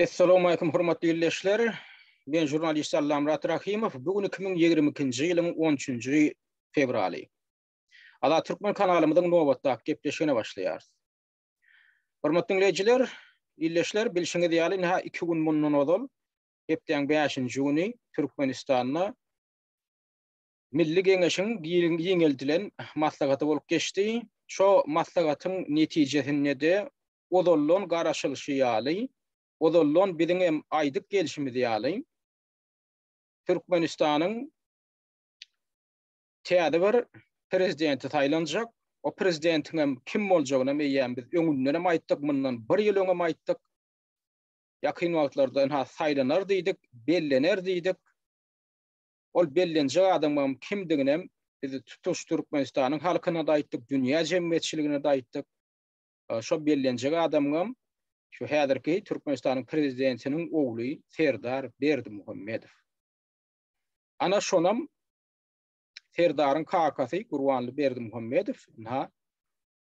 Assalamu alaikum hurmatly dinleyijiler. Ben jurnalist Allamrat Rahimov. Bugün 2022-nji ýylyň 13-nji fevraly. Ala Türkmen kanalymyzyň nowatda gepleşene başlaýar. Hormatly dinleyijiler, illeşler bilşiňiz ýaly ha 2 gün mundan odal hepden 5-nji güni Türkmenistanda Milli Geňeşiň ýeňeldilen maslahaty bolup geçdi. Şo maslahatyň netijesinde de odollon garaşylyşy ýaly odollon biziň hem aýdyk gelişimiz ýaly Türkmenistanyň täze bir prezidenti taýlanjak. O prezidentiň hem kim boljagyna meýän biz öňünden hem aýtdyk, mundan 1 ýyl öňe aýtdyk. Ýakyn wagtlarda ha saýlanar diýdik, bellener diýdik. Ol bellenjek adamam kimdigine hem biz tutuş Türkmenistanyň halkyna da aýtdyk, dünýä jemgyýetçiligine da aýtdyk. Şo bellenjek adamam şu häzirki Türkmenistanyň prezidentiniň ogly Serdar Berdimuhammedow. Ana şonam Serdaryň kakasy Gurbanly Berdimuhammedow ha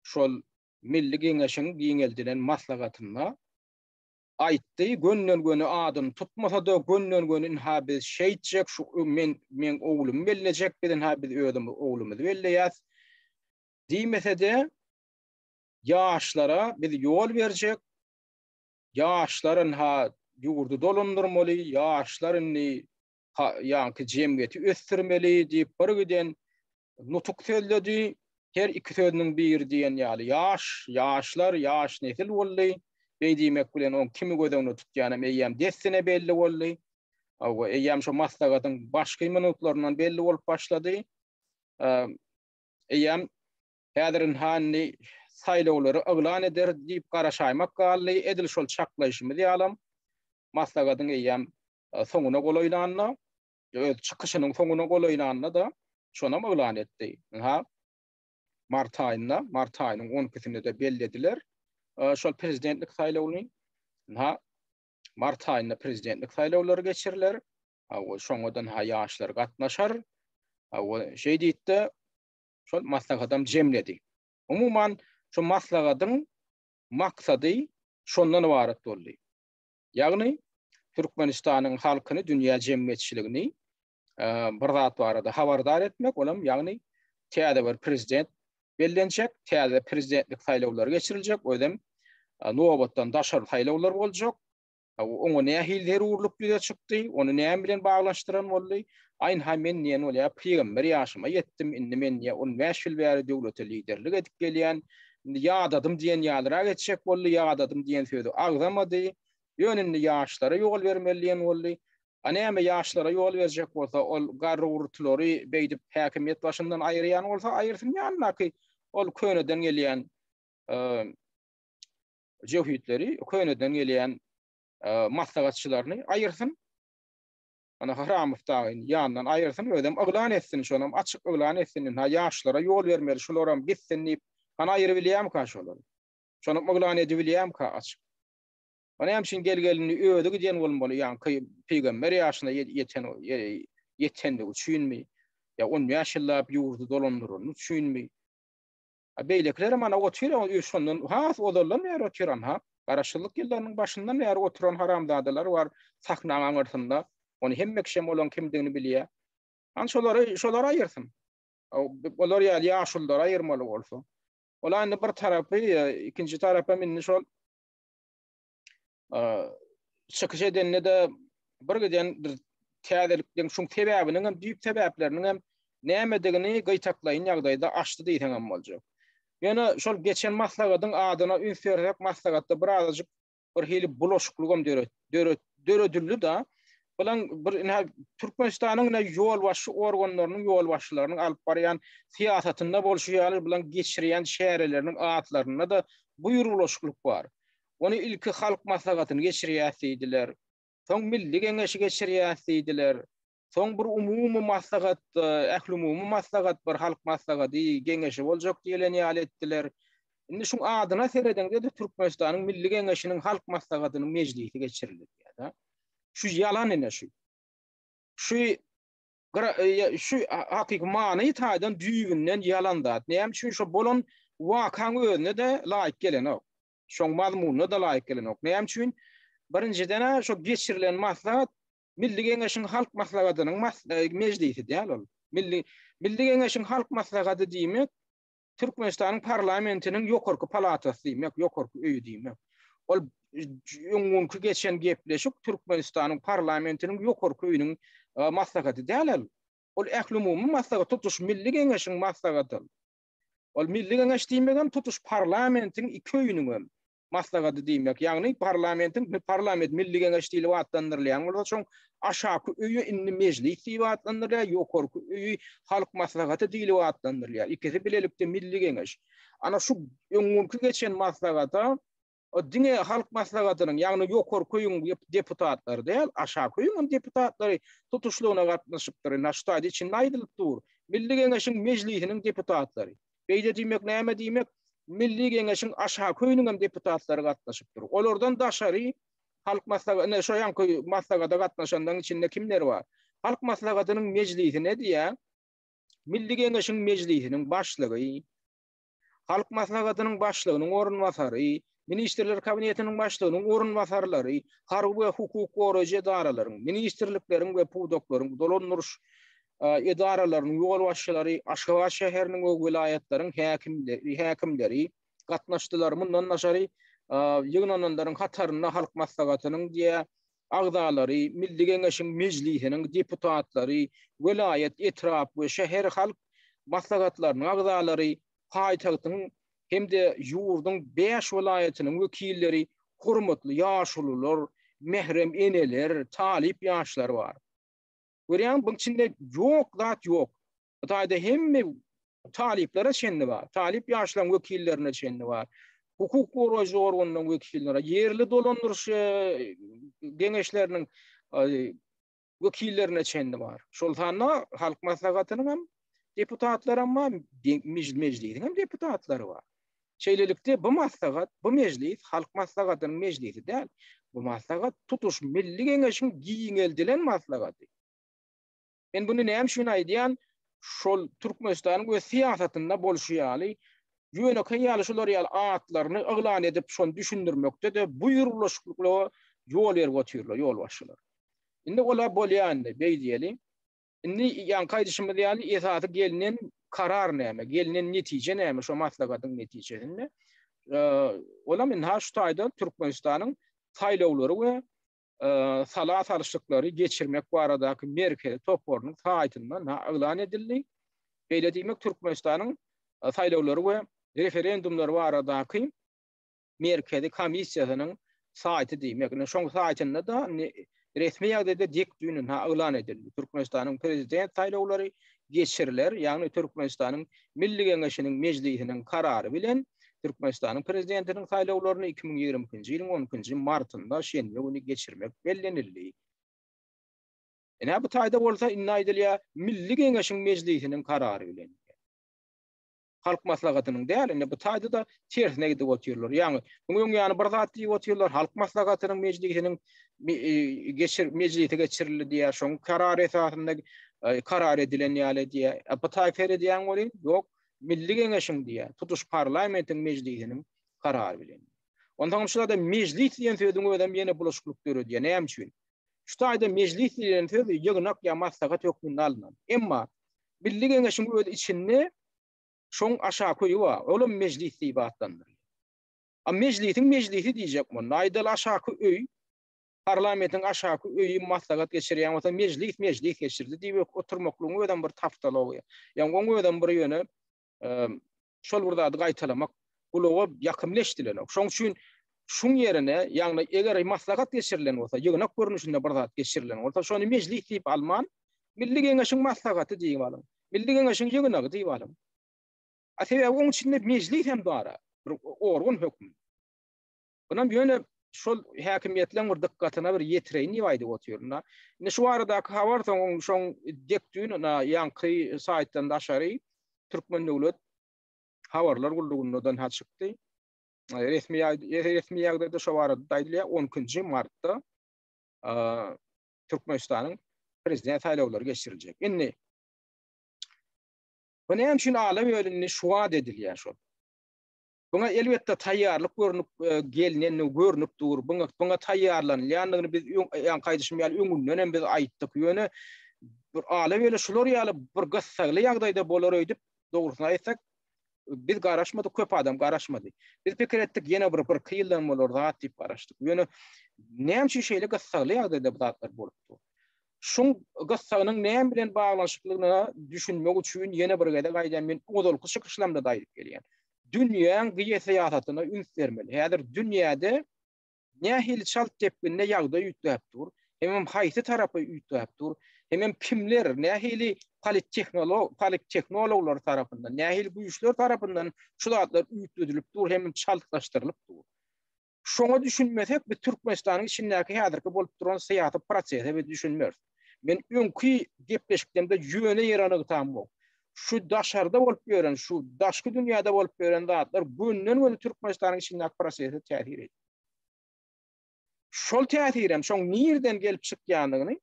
şol Milli Geňeşiň ýeňeldilen maslahatyna aýtdy, gönnen göni adym tutmasa da gönnen göni ha biz şeýtjek şu men oglum bellenjek bilen ha biz ödüm oglumuzy belleýäs. Diýmese de ýaşlara biz ýol berjek. Ýaşlaryň ha ýurdu dolundurmaly, ýaşlaryny ýa-ni jemgyýeti ösdürmeli diýip bir giden nutuk söýledi. Her iki sözüniň biri diýen ýaly ýaşlar, ýaş nesil boldy. Beýdimek bilen on kimi gözüňde tutýany meýýäm dessine belli boldy. Awa eýýäm şo maslahatyň başky minutlaryndan belli bolup başlady. Eýýäm häzirin hanny saýlawlary aglan eder diýip garaşaýmak gally edil şol çaklaýşymy diýalam. Maslahatyň eýýäm soňuna golaýlanna, öz çykyşynyň soňuna golaýlanna da şonam aglan etdi. Ha mart aýynyň 10-sinde de bellediler. Şol prezidentlik saýlawlyny ha mart aýynda prezidentlik saýlawlary geçiriler. Awa şoňadan ha ýaşlar gatnaşar. Awa şeý diýdi, şol maslahatam jemledi. Umuman şu maslahatyň maksady şondan ibaret boldy. Ýagny Türkmenistanyň halkyny dünýä jemgyýetçiligini bir zat barada habardar etmek, olam ýagny täze bir prezident bellenjek, täze prezidentlik saýlawlary geçiriljek, ödem nowatdan daşar saýlawlar boljak. Oňa näme hilleri urulup bize çykdy, ony näme bilen baglaşdyran boldy? Aýyn ha men näme bolýar? Peýgamber ýaşyma ýetdim, indi men ýa 15 ýyl bäri döwlete liderlik edip gelýän, ýadadım diýen ýalyra geçecek boldy, ýadadım diýen sözi agzamady. Ýönünde ýaşlara ýol bermeliyän boldy. Näme ýaşlara ýol berjek bolsa, ol garrurtlary beýdip häkimiýet başyndan aýyrýan bolsa, aýyrsyn ýanynaky ol köneden gelýän jewhitleri, köneden gelýän maslahatçylaryny aýyrsyn. Ana Haramow taýyn ýandan aýyrsyn, ödem aglan etsin şonam, açyk aglan etsin. Ha ýaşlara ýol bermeli, şolaram gitsin diýip ana aýryp bilýärmi ka şolary? Şonam aglan edip bilýärmi ka açyk? Ana hemşin gelgelini öýde giden bolmaly, ýa-ni peýgamber ýaşyna ýetende üçinmi? Ya 10 ýaşlap ýurdu dolandyrany üçinmi? Beýlekler mana oturan şondan ha odallan ýer oturan ha. Garaşylyk ýyllarynyň başyndan ýer oturan haramzadalar bar saknaň artynda. Ony hemmekşem bolan kimdigini bilýär. An şolary aýyrsyn. Olar ýaşullara aýyrmaly bolsa. Olaryň bir tarapy, ikinji tarapy minni şol çykyş edende de bir giden täzelikden şuň sebäbiniň hem büyük sebäpleriniň hem nämedigini gytaklaýyn ýagdaýda açdy diýsen hem boljak. Ýöne şol geçen maslahatyň adyna ünsürek maslahatda birazjyk bir hili bulaşıklygam döredildi da bilen bir Türkmenistanyň ýol başy organlarynyň ýol başlarynyň alyp barýan siýasatynda bolşýar bilen geçirýän şäherleriniň atlaryna da buýrulaşyklyk bar. Onu ilki halk maslahatyny geçirýärdiler. Soň Milli Geňeşi geçirýärdiler. Soň bir umumy maslahat, ählumumy maslahat bir halk maslahaty geňeşi boljak diýilen ýaly etdiler. Indi şuň adyna seredende de Türkmenistanyň Milli Geňeşiniň halk maslahatynyň meclisi geçirildi ýa-da. Şu yalan ene şu. Şu hakyky many taýdan düýgünden yalan dat. Näme üçin şo bolan wakaň özüne de laýyk gelen ok. Şoň mazmunyna da laýyk gelen ok. Näme üçin Birinciden şu geçirilen maslahat Milli Kengeşiň halk maslahatynyň meclisi diýil ol. Milli Kengeşiň halk maslahaty diýmek Türkmenistanyň parlamentiniň ýokarky palatasy diýmek, ýokarky öýü diýmek. Ol öňüňkü geçen gepleşik Türkmenistanyň parlamentiniň ýokarky öýüniň maslahaty diýil. Ol ählumumy maslahat tutuş Milli Kengeşiň maslahaty. Ol Milli Kengeş diýmegem tutuş parlamentiň iki öýüniň maslahaty diýmek. Ýagny parlament Milli Kengeş diýilip atlandyrylýan bolsa şoň aşaky öýü inni meclis diýip atlandyrylýar, ýokarky öýü halk maslahaty diýilip atlandyrylýar. Ikisi bilelikde Milli Kengeş. Ana şu öňüňkü geçen maslahata o diňe halk maslahatynyň ýagny ýokarky öýüň deputatlary diýil, aşaky öýüň deputatlary tutuşlugyna gatnaşypdyr. Naştaýdy içinde aýdylyp dur. Milli Kengeşiň meclisiniň deputatlary. Beýle diýmek näme diýmek? Milli Kengeşiň aşaky öýüniň deputatlary gatnaşypdyr. Olardan daşary halk maslahaty, şo ýanky maslahata gatnaşanlaryň içinde kimler bar? Halk maslahatynyň meclisi ne diýär? Milli Kengeşiň meclisiniň başlygy, halk maslahatynyň başlygynyň orunbasary, Ministrler kabinetiniň başlygynyň orunbasarlary, harby we hukuk goraýjy edaralaryň, ministrlikleriň we pudoklaryň, dolandyryş edaralaryň ýol başçylary, Aşgabat şäheriniň we vilayetlaryň häkimleri gatnaşdylar. Mundan naşary ýygnananlaryň hataryna halk maslahatynyň diýe agdalary, Milli Kengeşiň meclisiniň deputatlary, vilayet, etrap we şäher halk maslahatlarynyň agdalary, paýtagtyň hemde ýurduň 5 vilayetiniň wekilleri, hormatly ýaşulylar, mehrem eneler, talip ýaşlar bar. Görýän bu içinde ýok zat ýok. Hatta hemme taliplere çenli bar. Talip ýaşlaryň wekillerine çenli bar. Hukuk goraýjy organynyň wekilleri, ýerli dolandyryş geňeşleriniň wekillerine çenli bar. Şol sanna halk maslahatynyň hem deputatlary amma meclisiň hem deputatlary bar. Şeýlelikde bu maslahat, bu meclis halk maslahatynyň meclisi däl. Bu maslahat tutuş Milli Kengeşiň giňeldilen maslahaty. Men bunu näme üçin aýdýan? Şol Türkmenistanyň we siýasatynda bolşýaly, ýöne ýalyşylar ýaly atlaryny aglan edip şonu düşündirmekde de buýruluşlukla ýol berip otyrlar, ýol başçylar. Indi ola bolýandy, beýdýeli. Indi ýan gaýdyşymy diýäli esasy gelinen karar näme, gelinen netije näme şo maslahatyň netijesinde. Ola men ha şu taýda Türkmenistanyň saýlawlary we salat alışıkları geçirmek baradaky merkezi topornyň saýtyndan aglan edildi. Beýle diýmek Türkmenistanyň saýlawlary we referendumlary baradaky merkezi komissiýasynyň saýty diýmek. Şoň saýtynda da resmi ýagdaýda dekdüýünün aglan edildi. Türkmenistanyň prezident saýlawlary geçiriler, ýagny Türkmenistanyň Milli Kengeşiniň meclisiniň karary bilen Türkmenistanyň prezidentiniň saýlawlaryny 2020-nji ýylyň 10-njy martynda şeňe ony geçirmek bellenildi. Ene bu taýda bolsa inna aýdylýar Milli Kengeşiň meclisiniň karary bilen. Halk maslahatynyň däl, ene bu taýda da tersine gidip otyrlar. Ýagny bugun ýany bir zat diýip otyrlar, halk maslahatynyň meclisiniň meclise geçirildi diýär, şoň karar esasynda karar edilen ýaly diýär. Bu taýfer edýän bolýar, ýok. Milli Kengeşiň diýär, tutuş parlamentiň meclisiniň karary bilen. Ondan şurada da meclis diýen söýdüň ödem ýene bulaşyklyk görýär. Näme üçin? Şu taýda meclis diýen söz ýygnak ýa maslahat hökmünde alynan. Emma Milli Kengeşiň öz içinde şoň aşaky öýü bar. Olam meclis diýip atlandyr. A meclisiň meclisi diýjek bu. Naýdal aşaky öý, parlamentiň aşaky öýü maslahat geçirýän bolsa meclis geçirdi diýip oturmaklygyň ödem bir taftalagy. Ýa-ni oň ödem bir ýöne şol burada gaýtalamak bulaga ýakymleşdiler. Şoň üçin şuň ýerine ýagny eger maslahat geçirilen bolsa, ýygnak görnüşinde bir zat geçirilen bolsa, şonu meclis diýip alman, Milli Kengeşiň maslahaty diýip alyn. Milli Kengeşiň ýygnagy diýip alyn. Asebe oň içinde meclis hem bara, bir organ hökm. Bundan ýöne şol häkimiýetleň bir dikkatyna bir ýetireýin diýip otyrlar. Ine şu aradaky habar şoň dekdüýün ýanky saýtdan daşary Türkmen döwlet habarlar guldugundan ha çykdy. Resmi ýagdaýda şo barada daýdylýar 10-njy martda Türkmenistanyň prezident saýlawlary geçiriljek. Indi bu näme üçin alam ýölünde şuwat edilýär şol. Buna elbette tayyarlık görünüp gelinen görünüp dur. Buna tayyarlanýanlygyny biz ýan kaýdyşym öňünden biz aýtdyk. Ýöne bir ala böyle şular ýaly bir gassagly ýagdaýda bolar öýdip dogrusyny aýtsak biz garaşmady, köp adam garaşmady. Biz pikir etdik ýene bir kıyıldan bolar zat diýip garaşdyk. Ýöne näme şeýle gassagly ýagdaýda bu zatlar bolupdy. Şun gassagnyň näme bilen baglanşyklygyna düşünmek üçin ýene bir gede gaýdan men odolky çykyşlamda daýyp gelýän. Dünýäň giýesiýatyna üns bermeli. Häzir dünýäde nähili çalt tepginde ýagdaý ýitläp dur. Hem haýsy tarapy ýitläp dur. Hem kimler nähili teknologlar tarapyndan, nähili güýçler tarapyndan şu zatlar ýitledilip dur, hem çaltlaşdyrylyp dur. Şoňa düşünmesek biz Türkmenistanyň içindäki häzirki bolup duran syýasy prosesi biz düşünmez. Men öňkü gepleşiklemde ýöne ýerany tam bol. Şu daşarda bolup ýören, şu daşky dünýäde bolup ýören zatlar günden güne Türkmenistanyň içindäki prosesi täsir etdi. Şol täsirem şoň nirden gelip çykýanlygyny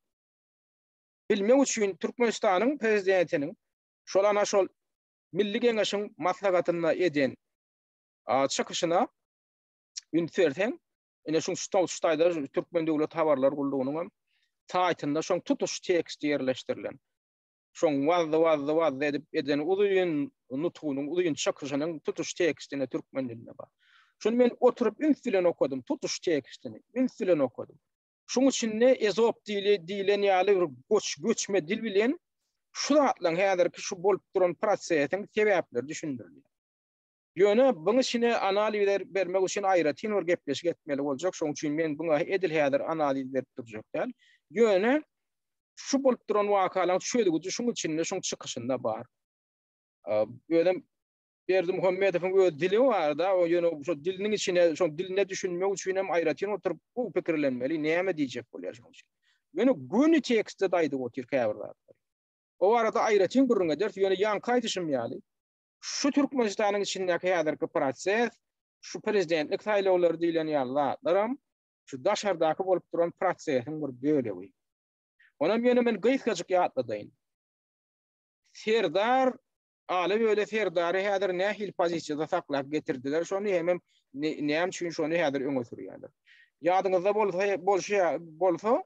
bilmek üçin Türkmenistanyň prezidentiniň şol ana şol Milli Geňeşiň maslagatyna eden çykyşyna ünsörsen ene şoň Ştaýda Türkmen döwlet habarlar guldugynyň taýtynda şoň tutuş teksti ýerleşdirilen. Şoň waz edip eden uzyň nutgunyň uzyň çykyşynyň tutuş tekstine türkmen diline bar. Şonu men oturup üns bilen okudum, tutuş tekstini üns bilen okudum. Şoň üçin ezop dili diýilen ýaly göçme dil bilen şu zatlaryň häzirki şu bolup duran prosesiň sebäpleri düşündirilýär. Ýöne buňa şine analiz bermek üçin aýra tenor gepleşik etmeli boljak. Şoň üçin men buňa edil häzir analiz berip durjak däl. Ýöne şu bolup duran wakalar şöyle şoň içinde şoň çykyşynda bar. Ýöne Berdi Muhammedowyň öz dili bar da, o ýöne şu diliniň içine, şoň diline düşünmek üçin hem aýra tenor oturup bu pikirlenmeli, näme diýjek bolýar şoň üçin. Ýöne güni tekstde daýdy otyr käbirler. O arada aýra ten gurrunga der, ýöne ýan kaýdyşym ýaly. Şu Türkmenistanyň içindäki häzirki proses, şu prezidentlik saýlawlary diýilen ýallaram, şu daşardaky bolup duran prosesiň bir bölegi. Onam ýöne men gyýyskaçyk ýatladyň. Serdar ala böyle Serdary häzir nähil pozisiýada saklap getirdiler. Şonu hem näme üçin şonu häzir öňe sürýärler. Ýadyňyzda bolsa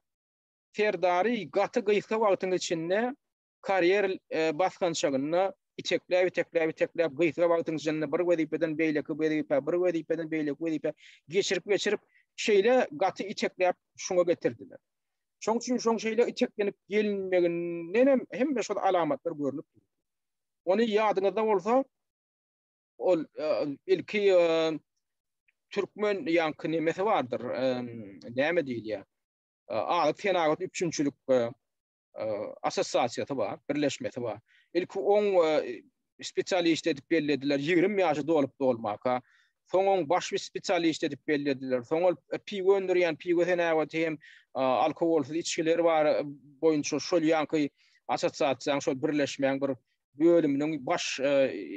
Serdary gaty gyýyska wagtyň içinde kariyer baskançygyny itekläp gyýyska wagtyň içinde bir wezipeden beýleki geçirip şeýle gaty itekläp şoňa getirdiler. Şoň üçin şoň şeýle iteklenip gelinmeginiň hem şu alamatlar görülüp durýar. Onu ýadyňyzda bolsa ol ilki Türkmen ýanky nemesi bardyr. Näme diýilýär? Alyk Tenagat üçünçülük asosiasiýasy bar, birleşmesi bar. İlki 10 spesialist edip bellädiler, 20 ýaşy dolup dolmaka. Soňň baş spesialist edip bellädiler. Soňol piwöndirýän Tenagat hem alkoholsuz içkiler bar boýunça şol ýanky asosiasiýaň şol birleşmeň bir bölümüniň baş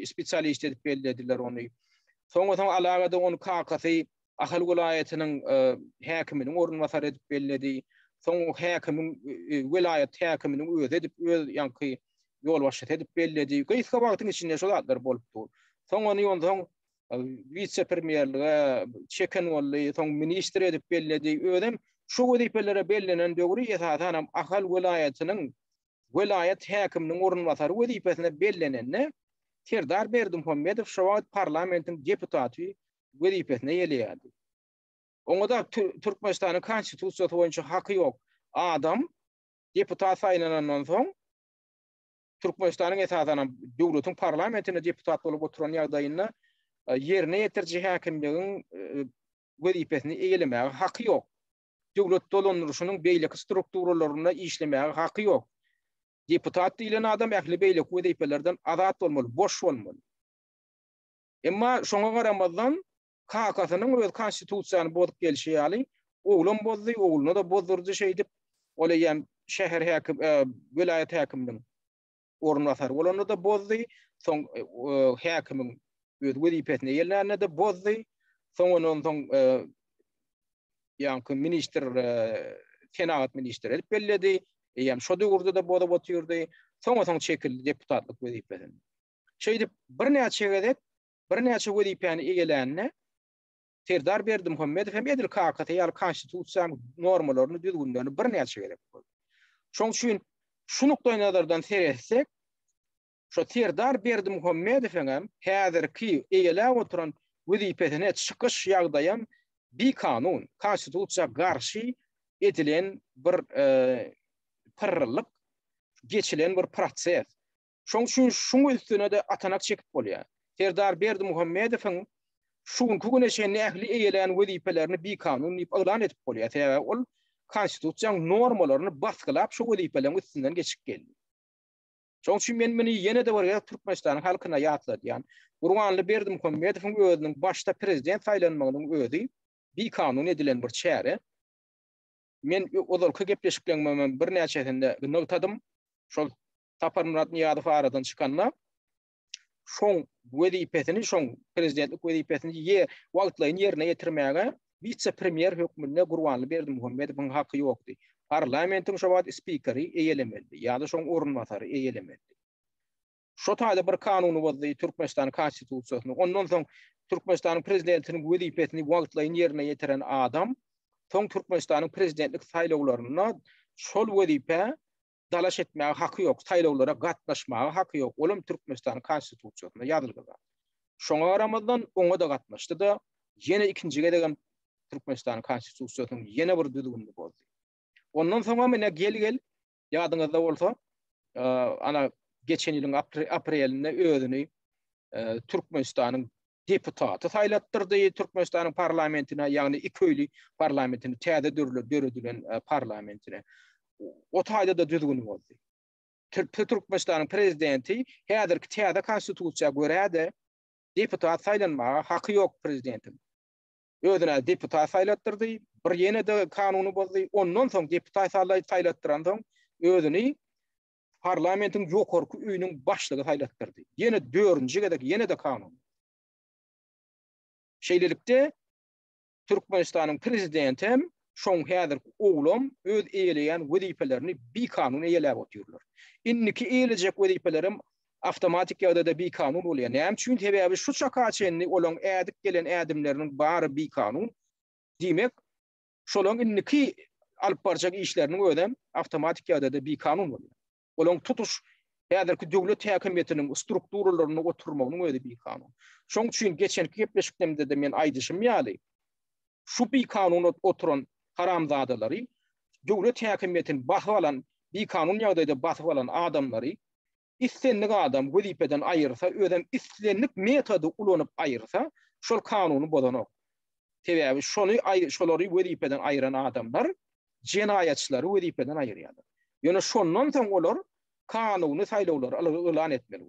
spesialist edip bellädiler ony. Soňra alagada onu kakasy Ahal vilayatynyň häkiminiň ornwasary edip belledi. Soň häkimiň vilayat häkiminiň özi edip ýanky ýol başçy edip belledi. Gyýyska wagtyň içinde şol zatlar bolupdy. Soň ony ýondan vice premierlige çeken boldy, soň ministr edip belledi. Özüm şu wezipelere bellenen döwri esasan Ahal vilayatynyň vilayat häkiminiň ornwasary wezipesine bellenenne Serdar Berdi Muhammedow şu wagt parlamentiň deputaty wezipesine ýelýärdi. Oňa Türkmenistanyň konstitusiýasy boýunça haky ýok. Adam deputat saýlanandan soň Türkmenistanyň esasan döwletiň parlamentine deputat bolup oturan ýagdaýynda ýerine ýetirji häkimligiň wezipesini eýlemäge haky ýok. Döwlet dolandyrşynyň beýleki strukturalaryna işlemäge haky ýok. Deputat diýilen adam ähli beýleki wezipelerden azat bolmaly, boş bolmaly. Emma şoňa garamazdan KK'synyň öz konstitusiýasyny bozup gelişi ýaly, oglum bozdy, ogluny da bozdurdy şeýdip, olaýan şäher häkim, vilayat häkiminiň ornwasary bolany da bozdy, soň häkimiň öz wezipesine ýelnäne de bozdy, soň ýanky ministr Tenagat ministri edip belledi. Ýa-ni şo döwürde de boda botýardy. Soň çekildi deputatlyk wezipesinden. Şeýdip bir näçe gezek bir näçe wezipäni egelenne Serdar Berdimuhammedow hem edil kakata ýaly konstitusiýa normalaryny düzgünlerini bir näçe gerek boldy. Şoň üçin şu nukdaý nazardan seretsek, şo Serdar Berdimuhammedow hem häzirki egeläp oturan wezipesine çykyş ýagdaýam bir kanun, konstitusiýa garşy edilen bir pırryllyk, geçilen bir proses. Şoň üçin şuň üstüne de atanak çekip bolýar. Serdar Berdimuhammedowyň şuňky güne şeň ähli eýelen wezipelerini bir kanun elan etip bolýar. Sebäbi ol konstitusiýaň normalaryny baskylap şu wezipelerin üstünden geçip geldi. Şoň üçin men meni ýene de bir Türkmenistanyň halkyna ýatladýan Gurbanly Berdimuhammedowyň özüniň başda prezident saýlanmagynyň özü bir kanun edilen bir çäre. Men olarky gepleşikleňmem bir näçesinde noktadım. Şol Tapar Murat Niýazow aradan çykanlar. Şoň wezipesini, şoň prezidentlik wezipesini wagtlaryň ýerine ýetirmäge vice-premier hökmünde Gurbanly Berdimuhammedowyň haky ýokdy. Parlamentiň şo wagt spikeri eýelemeldi, ýa-da şoň orunbasary eýelemeldi. Şo taýda bir kanuny boldy Türkmenistan konstitusiýasyny. Ondan soň Türkmenistanyň prezidentiniň wezipesini wagtlaryň ýerine ýetiren adam soň Türkmenistanyň prezidentlik saýlawlaryna şol wezipe dalaş etmäge haky ýok, saýlawlara gatnaşmaga haky ýok. Olam Türkmenistanyň konstitusiýasyna ýazylgylar. Şoňa Ramazan oňa da gatnaşdy da ýene ikinjige degen Türkmenistanyň konstitusiýasynyň ýene bir düzgünligi boldy. Ondan soň mene gel ýadyňyzda bolsa, ana geçen ýylyň aprelinde özüni Türkmenistanyň deputaty saýlatdyrdy, Türkmenistanyň parlamentine, ýagny iki öýli parlamentine täze döredilen parlamentine. O taýda da düzgün boldy. Türkmenistanyň prezidenti häzirki täze konstitusiýa görä deputat saýlanmaga haky ýok prezidentin. Özüne deputat saýlatdyrdy, bir ýene de kanuny boldy. Ondan soň deputat saýlatdyran soň özüni parlamentin ýokarky öýüniň başlygy saýlatdyrdy. Ýene 4-nji gedek ýene de kanun. Şeýlelikde Türkmenistanyň prezidenti hem şoň häzir oglum öz eýeleýän wezipelerini bir kanun eýelep oturýarlar. Inniki eýeljek wezipelerim avtomatik ýagdaýda bir kanun bolýar. Näme üçin? Sebäbi şu çaka çenli olan ädik gelen ädimleriniň bary bir kanun. Dimek, şolaň inniki alyp barjak işleriniň ödem avtomatik ýagdaýda bir kanun bolýar. Olaň tutuş häzirki döwlet häkimetiniň strukturalaryny oturmagynyň özi bir kanun. Şoň üçin geçenki gepleşiklemde de men aýdyşym ýaly. Şu bir kanun oturan haramzadalary, döwlet häkimetini basyp alan, bir kanun ýagdaýda basyp alan adamlary, istenlik adam wezipeden aýyrsa, özem istenlik metody ulanyp aýyrsa, şol kanuny bolanok. Sebäbi şolary wezipeden aýyran adamlar jenaýatçylary wezipeden aýyrýarlar. Ýöne şondan soň olar kanuny saýlawlary elan etmeli.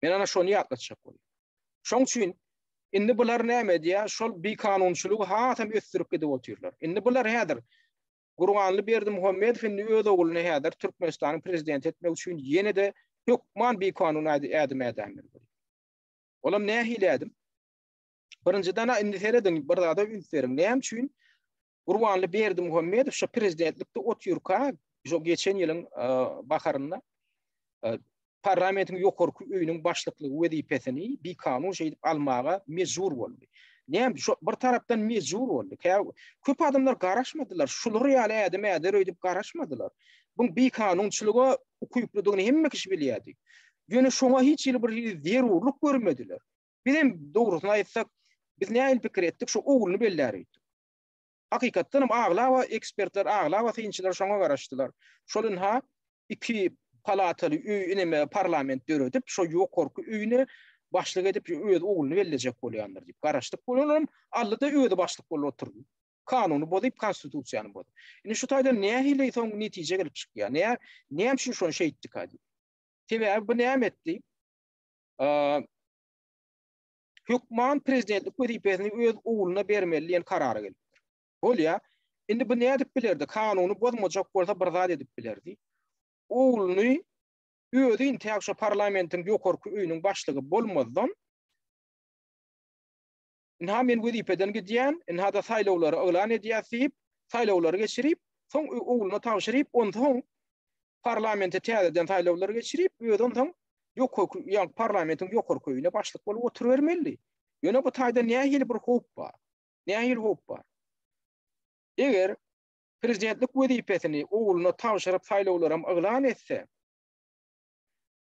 Men ana şonu ýatlatjak bolýar. Şoň üçin indi bular näme diýär? Şol bir kanunçylygy hatam ösdürip gidip oturýarlar. Indi bular häzir Gurbanly Berdimuhammedowyň öz ogluny häzir Türkmenistanyň prezident etmek üçin ýene de hökman bir kanun ädim edämler. Olam näme hiledim? Birinciden indi seredin bir zada ünslerim. Näme üçin? Gurbanly Berdimuhammedow şu prezidentlikde oturýarka, şu geçen ýylyň baharynda parlamentiň ýokarky öýüniň başlyklygy wezipesini bir kanun şeýdip almaga mejbur boldy. Näme şu bir tarapdan mejbur boldy. Köp adamlar garaşmadylar. Şulary ýaly ädim öýdip garaşmadylar. Bu bir kanunçylyga ukuyuplydygyny hemme kişi bilýärdi. Ýöne şoňa hiç ýyl bir zerurluk görmediler. Bizim dogrusyny aýtsak, biz näme pikir etdik, şu ogluny bellärik. Hakykatdan aglawa ekspertler, aglawa synçylar şoňa garaşdylar. Şolun ha iki palataly öýüne parlament döredip, şo ýokarky öýüne başlyk edip öz ogluny belläjek bolýanlar diýip garaşdyk. Bolanlar ally da öýde başlyk bolup oturdy. Kanuny bozyp konstitusiýany bozyp. Indi şu taýda näme soň netije gelip çykýar? Näme üçin şonu şey etdik hadi? Sebäbi bu näme etdi? Hökman prezidentlik wezipesini öz ogluny bermeli diýen karara geldi. Bolýa, indi bu näme edip bilerdi? Kanuny bozmajak bolsa bir zat edip bilerdi. Ogluny özü intäşe parlamentiň ýokarky öýüniň başlygy bolmazdan inha men wezipeden gidýän, inha da saýlawlary elan edýäsip, saýlawlary geçirip, soň ogluny tapşyryp, ondan parlamente täzeden saýlawlary geçirip, öýden soň yani parlamentin ýokary köýüne başlyk bolup oturuvermeli. Ýöne bu taýda nähili bir hop bar. Nähili hop bar. Eger prezidentlik wezipetini oğluna tawşyryp saýlawlarym yglan etse,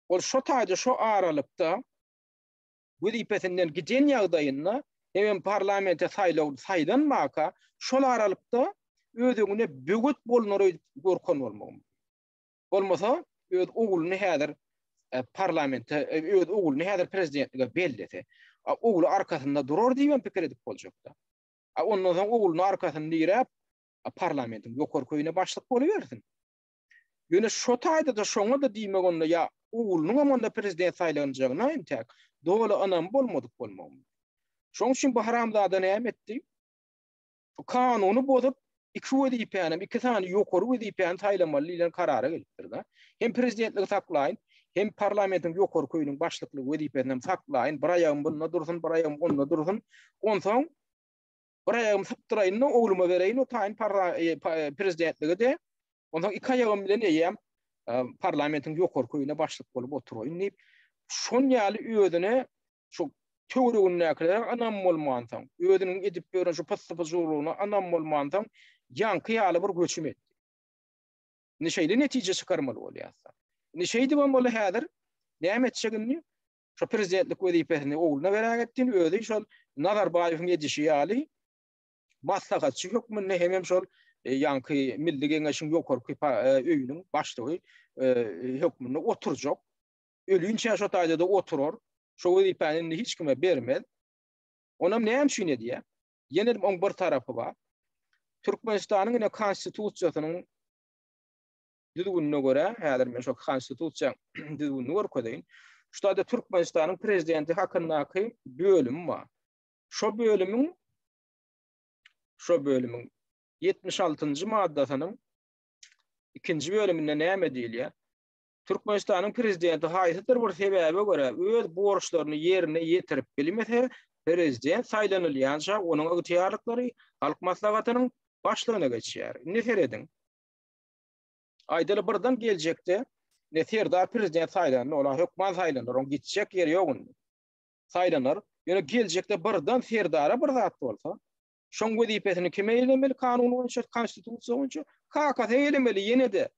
ol şo taýda şo aralykda wezipetinden giden ýagdaýynda hem parlamente saýlanmaka şol aralykda özüňe böget bolunary gorkan bolmagym. Bolmasa öz oğluny häzir parlamente öz oğluny häzir prezidentlige bellete. Oğlu arkasynda durar diýen pikir edip boljakda. Ondan soň oğluny arkasynda ýerep parlamentin ýokary köýüne başlyk boluversin. Ýöne şo taýda da şoňa da diýmek onda ýa oğlunyň amanda prezident saýlanjagyna entek dogly anam bolmadyk bolmagym. Şoň üçin bu haramzada näme etdi? Kanuny bozup iki wezipeni, iki tane ýokary wezipeni saýlamaly diýen karara gelipdir. Hem prezidentligi saklaýyn, hem parlamentin ýokary köýüniň başlyklygy wezipetini saklaýyn, bir aýagym bunda dursun, bir aýagym onda dursun. Onsoň bir aýagym sypdyraýyn, ogluma bereýin, o taýyn prezidentligi de. Ondan iki aýagym bilen eýem parlamentin ýokary köýüne başlyk bolup oturýyn. Şon ýaly özüne şu töwregine kadar anam bolmansaň, özüniň edip beren şu paspazurlugyna anam bolmansaň, ýanky ýaly bir göçüm etdi. Neşeýle netije çykarmaly bolýarsa. Neşeýdi bolmaly häzir? Näme etjegini? Şu prezidentlik wezipetini ogluna berä getdi, özü şol Nazarbaýewiň edişi ýaly maslahatçy hökmünde hem şol ýanky Milli Geňeşiň ýokary öýüniň başlygy hökmünde oturjak. Ölünçe şo taýda da oturar. Şo wezipeni hiç kime bermez. Onam näme şüne diýär? Ýene oň bir tarapy bar. Türkmenistanyň konstitusiýasynyň düzgününe göre, häzir men şo konstitusiýa düzgününe görkedeýin. Şurada Türkmenistanyň prezidenti hakyndaky bölüm bar. Şo bölümüň 76-njy maddasynyň 2-nji bölüminde näme diýilýär? Türkmenistanyň prezidenti haýsydyr bir sebäbe göre öz borçlaryny ýerine ýetirip bilmese, prezident saýlanylýança onuň ygtyýarlyklary halk maslahatynyň başlygyna geçýär. Nefer edin? Aýdaly birden geljekde neterdar prezident saýlanýar, olar hökman saýlanýar, oň gitjek ýeri ýok. Saýlanýar, ýöne geljekde birden serdara bir zat bolsa, şoň wezipetini kim eýlemeli? Kanun boýunça, konstitusiýa boýunça kaka eýlemeli ýene de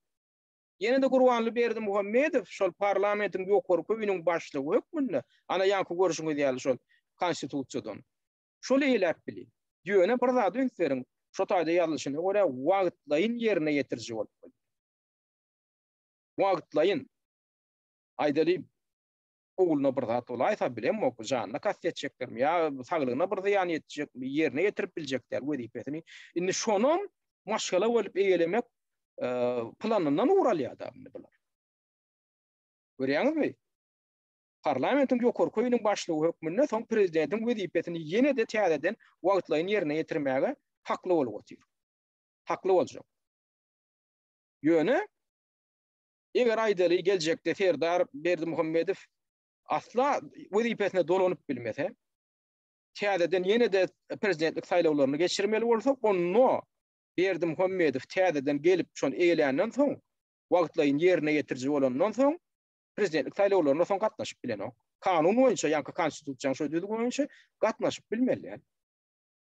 Gurbanly Berdi Muhammedow şol parlamentin ýokary köýüniň başlygy hökmünde ana ýanky görüşüňe diýäli şol konstitusiýadan. Şol eýläp bili. Ýöne bir zat öňseriň şo taýda ýazylyşyna görä wagtlaýyn ýerine ýetirji bolup. Wagtlaýyn. Aýdaly oğluna bir zat olaýsa bilen oku janyna kast etjeklermi ýa saglygyna bir ziýan ýetjekmi ýerine ýetirip biljekler wezipetini. Indi şonum maşgala bolup eýlemek planından uğralýar da bular. Görýäňizmi? Parlamentin ýokary köýüniň başlygy hökmünde soň prezidentiň wezipetini ýene de täzeden wagtlaýyn ýerine ýetirmäge hakly bolup otyr. Hakly boljak. Ýöne eger aýdaly geljekde Serdar Berdi Muhammedow asla wezipetine dolanyp bilmese, täzeden ýene de prezidentlik saýlawlaryny geçirmeli bolsa, onu Berdi Muhammedow täzeden gelip şon eýlenden soň, wagtlaýyn ýerine ýetirji bolandan soň, prezidentlik saýlawlaryna soň gatnaşyp bilen ok. Kanun boýunça, ýa-da konstitusiýaň şo düzgün boýunça gatnaşyp bilmeli.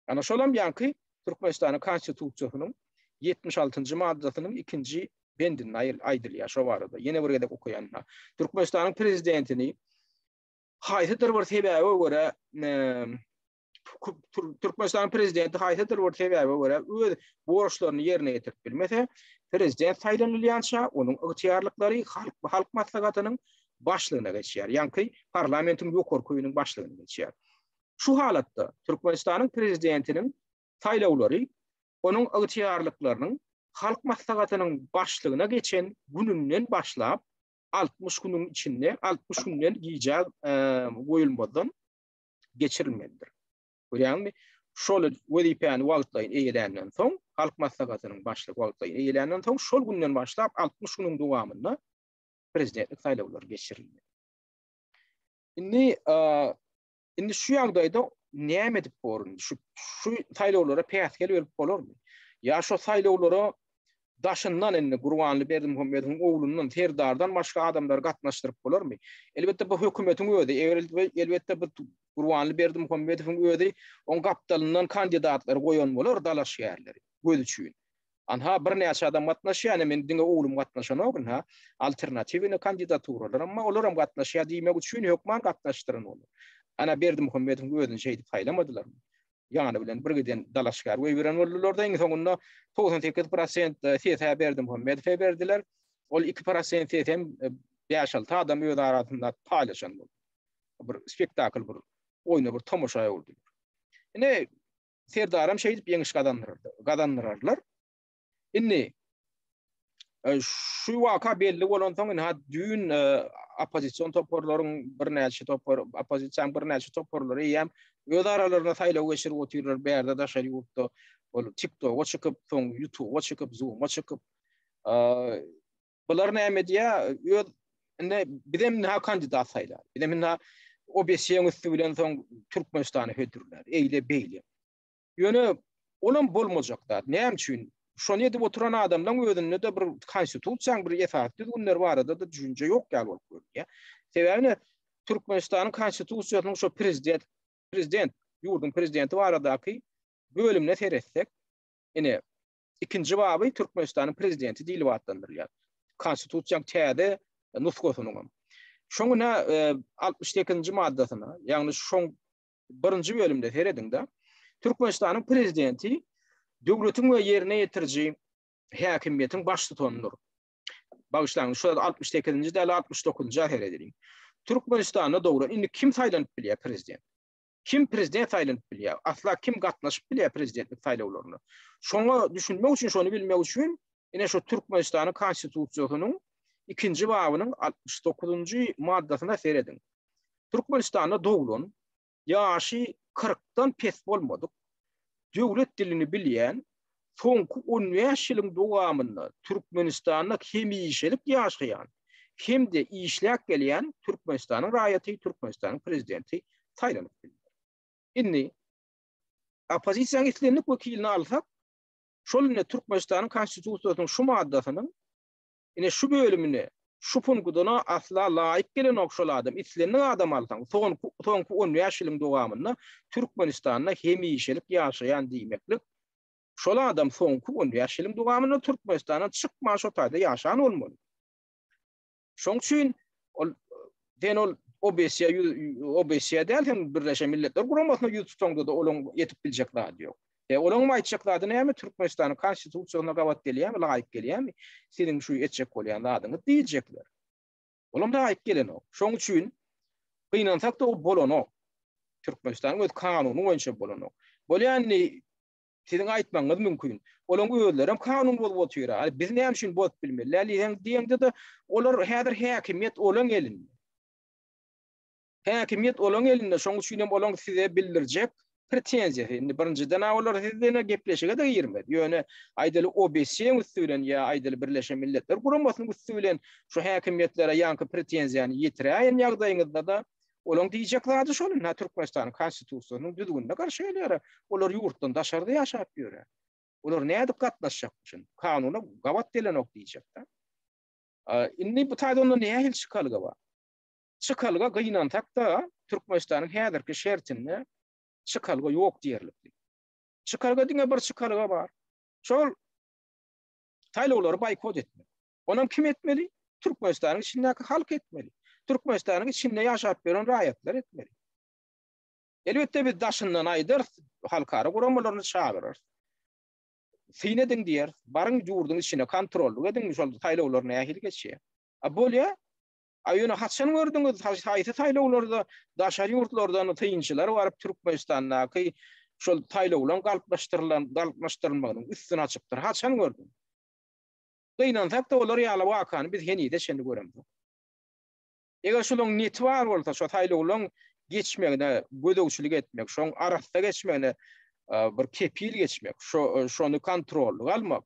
Ana şolam ýa-da Türkmenistanyň konstitusiýasynyň 76-njy maddasynyň 2-nji bendini aýdylýar şo barada. Ýene bir gedek okuýanlar. Türkmenistanyň prezidentini haýsydyr bir sebäbe görä Türkmenistan prezidenti haýsydyr bir sebäbe görä öz borçlaryny ýerine ýetirip bilmese, prezident saýlanylýança onuň ygtyýarlyklary halk maslahatynyň başlygyna geçýär. Ýa-ni parlamentin ýokary köýüniň başlygyna geçýär. Şu halatda Türkmenistanyň prezidentiniň saýlawlary onuň ygtyýarlyklarynyň halk maslahatynyň başlygyna geçen gününden başlap 60 günün içinde 60 günden giýjak goýulmadan geçirilmelidir. Görýäňmi? Şol wezipeni wagtlaýyn eýlenden soň, halk maslahatynyň başlygy wagtlaýyn eýlenden soň şol günden başlap 60 günüň dowamynda prezidentlik saýlawlary geçirilmeli. Indi şu ýagdaýda näme edip bolaryn? Şu saýlawlara päsgel berip bolarmy? Ya şu saýlawlara daşından enne Gurbanly Berdimuhammedowyň oglundan Serdardan başga adamlar gatnaşdyryp bolarmy? Elbetde bu hökümetiň öýdi. Elbetde bu Gurbanly Berdimuhammedowyň öýdi. On gapdalyndan kandidatlar goýan bolar dalaş ýerleri. Göz üçin. Anha bir näçe adam gatnaşýar, men diňe oglum gatnaşanok ha alternatywini kandidaturalar, amma olar hem gatnaşýar diýmek üçin hökman gatnaşdyran bolar. Ana Berdimuhammedowyň öýdüň şeýdi paýlamadylar. Ýany bilen birgeden dalaşgar we biren bolurlardan soňunda 98% Siyasa Berdimuhammedow berdiler. Ol 2% hem 5-6 adam öýde arasynda paýlaşan boldy. Bir spektakl, bir oýna, bir tomoşa boldy. Ine Serdaram şeýdip ýeňiş gadanlarlar. Inni şu waka belli bolan soň ha düň opozisiýon toporlaryň bir näçe topor opozisiýan bir näçe toporlary ýa öýde aralaryna saýlaw geçirip oturýarlar, bärde daşary ýurtda bol TikTok çykyp, soň YouTube çykyp, Zoom çykyp. Bular näme diýär? Inde bidem ha kandidat saýlar. Bidem ha OBS'ň üstü bilen soň Türkmenistany hödürler. Eýle beýle. Ýöne olam bolmajaklar. Näme üçin? Şonu edip oturan adamdan öýdünde de bir konstitusiýaň bir ýetatly günler barada da düşünje ýok gal bolup görýär. Sebäbi Türkmenistanyň konstitusiýasynyň şo prezident ýurdun prezidenti baradaky bölümine seretsek, ine ikinji baby Türkmenistanyň prezidenti diýilip atlandyrýar. Konstitusiýaň täze nusgasynyň. Şoňuna 62-nji maddasyna, ýagny şoň birinji bölümde serediňde Türkmenistanyň prezidenti döwletiň we ýerine ýetirji häkimiýetiň baş tutandyr. Bagyşlaňyň şu 68-nji de 69-njy ahir edilýär. Türkmenistanyň dogry indi kim saýlanyp bilýär prezident? Kim prezident saýlanyp bilýär? Asla kim gatnaşyp bilýär prezidentlik saýlawlaryna? Şoňa düşünmek üçin, şonu bilmek üçin ine şu Türkmenistanyň konstitusiýasynyň 2-nji babynyň 69-njy maddasyna seredin. Türkmenistanyň dogry ýaşy 40-dan pes bolmadyk. Döwlet dilini bilýän, soňky 10 ýaşylyň dowamynda Türkmenistanyň hemişelik ýaşaýan, hem de işläp gelýän Türkmenistanyň raýaty, Türkmenistanyň prezidenti saýlanyp bilýär. Indi opozisiýa islenlik wekilini alsak, şol Türkmenistanyň konstitusiýasynyň şu maddasynyň ine şu bölümini şu punktuna asla laýyk gelen okşol adam, islenlik adam alsan, soňky 10 ýaşylyň dowamynda Türkmenistanyň hemişelik ýaşaýan diýmeklik. Şol adam soňky 10 ýaşylyň dowamynda Türkmenistanyň çykma şo taýda ýaşan bolmaly. Şoň üçin ol OBS'ye däl Birleşen Milletler Guramasyna ýüz tutanda da olaň ýetip biljekler diýär. Olaň aýtjaklar näme Türkmenistanyň konstitusiýasyna gawat gelýärmi, laýyk gelýärmi? Senin şu etjek bolýan adyňy diýjekler. Olam da aýyp gelen o. Şoň üçin gynansak da o bolanok. Türkmenistanyň öz kanuny boýunça bolanok. Bolýanny senin aýtmaňyz mümkin. Olaň öýler hem kanun bolup oturýar. Biz näme üçin bolup bilmeler? Diýende de olar häzir häkimiýet olaň elinde. Häkimiýet olaň elinde, şoň üçin hem olaň size bildirjek pretensiýa. Indi birinciden olar sizden gepleşige de girmedi. Ýöne aýdaly OBS'ň üstü bilen ýa aýdaly Birleşen Milletler Guramasynyň üstü bilen şu häkimiýetlere ýanky pretensiýany ýetiräýän ýagdaýynda da olaň diýjekler şol, Türkmenistanyň konstitusiýasynyň düzgünde garşy gelýär. Olar ýurtdan daşarda ýaşap ýörär. Olar näde gatnaşjak üçin? Kanuny gawat delenok diýjekler. Indi bu taýda näme hil çykalga bar? Çykalga gynansak da Türkmenistanyň häzirki şertini çykalga ýok diýerlik. Çykalga diňe bir çykalga bar. Şol taýlawlary baýkot etmek. Onam kim etmeli? Türkmenistanyň içindäki halk etmeli. Türkmenistanyň içinde ýaşap beren raýatlar etmeli. Elbetde biz daşyndan aýdyr halkara guramalaryny çağırır. Sinedin diýer, barın ýurduň içine kontrolly edin, şol taýlawlary nähili geçýär. Bolýa aýyna haçan gördüňiz, haýsy taýlawlarda daşary ýurtlardan tyýynçylar baryp Türkmenistanyň şol taýlawlaryň galplaşdyrylmagynyň üstüne açypdyr. Haçan gördüň? Gynansak da olar ýaly wakany biz henide şendi göremiz. Eger şolaň niyeti bar bolsa, şo taýlawlaryň geçmegine gödөгçilik etmek, şoň arasda geçmegine bir kepil geçmek, şonu kontrol almak,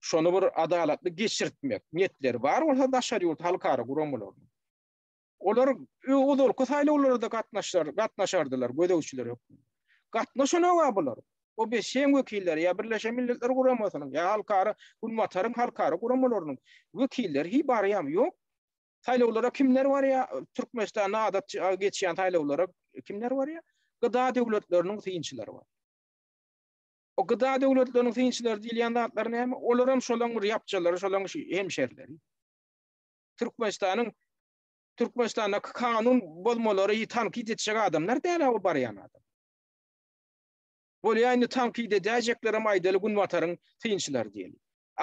şonu bir adalatly geçirtmek niyetleri bar bolsa daşary ýurt halkara guramalar. Olar taýlawlarda gatnaşardylar, gödөгçiler ýok. Gatnaşana wa bular. O beşen wekilleri ya Birleşen Milletler Guramasının ya halkara Hunmatarın halkara guramalarının wekilleri hi barýam ýok. Taýlawlara kimler var ya? Türkmenistana adat geçýän taýlawlara kimler var ya? Gıda döwletleriniň synçylary var. O gıda döwletleriniň synçyları diýilýän zatlar näme? Olar hem şolaň bir ýapjylary, şolaň hemşerleri. Türkmenistana kanun bolmalary tankit etjek adamlar däl o barýan adam. Bolýany tankit edäjekleri maýdaly Gunwataryň synçylary diýeli.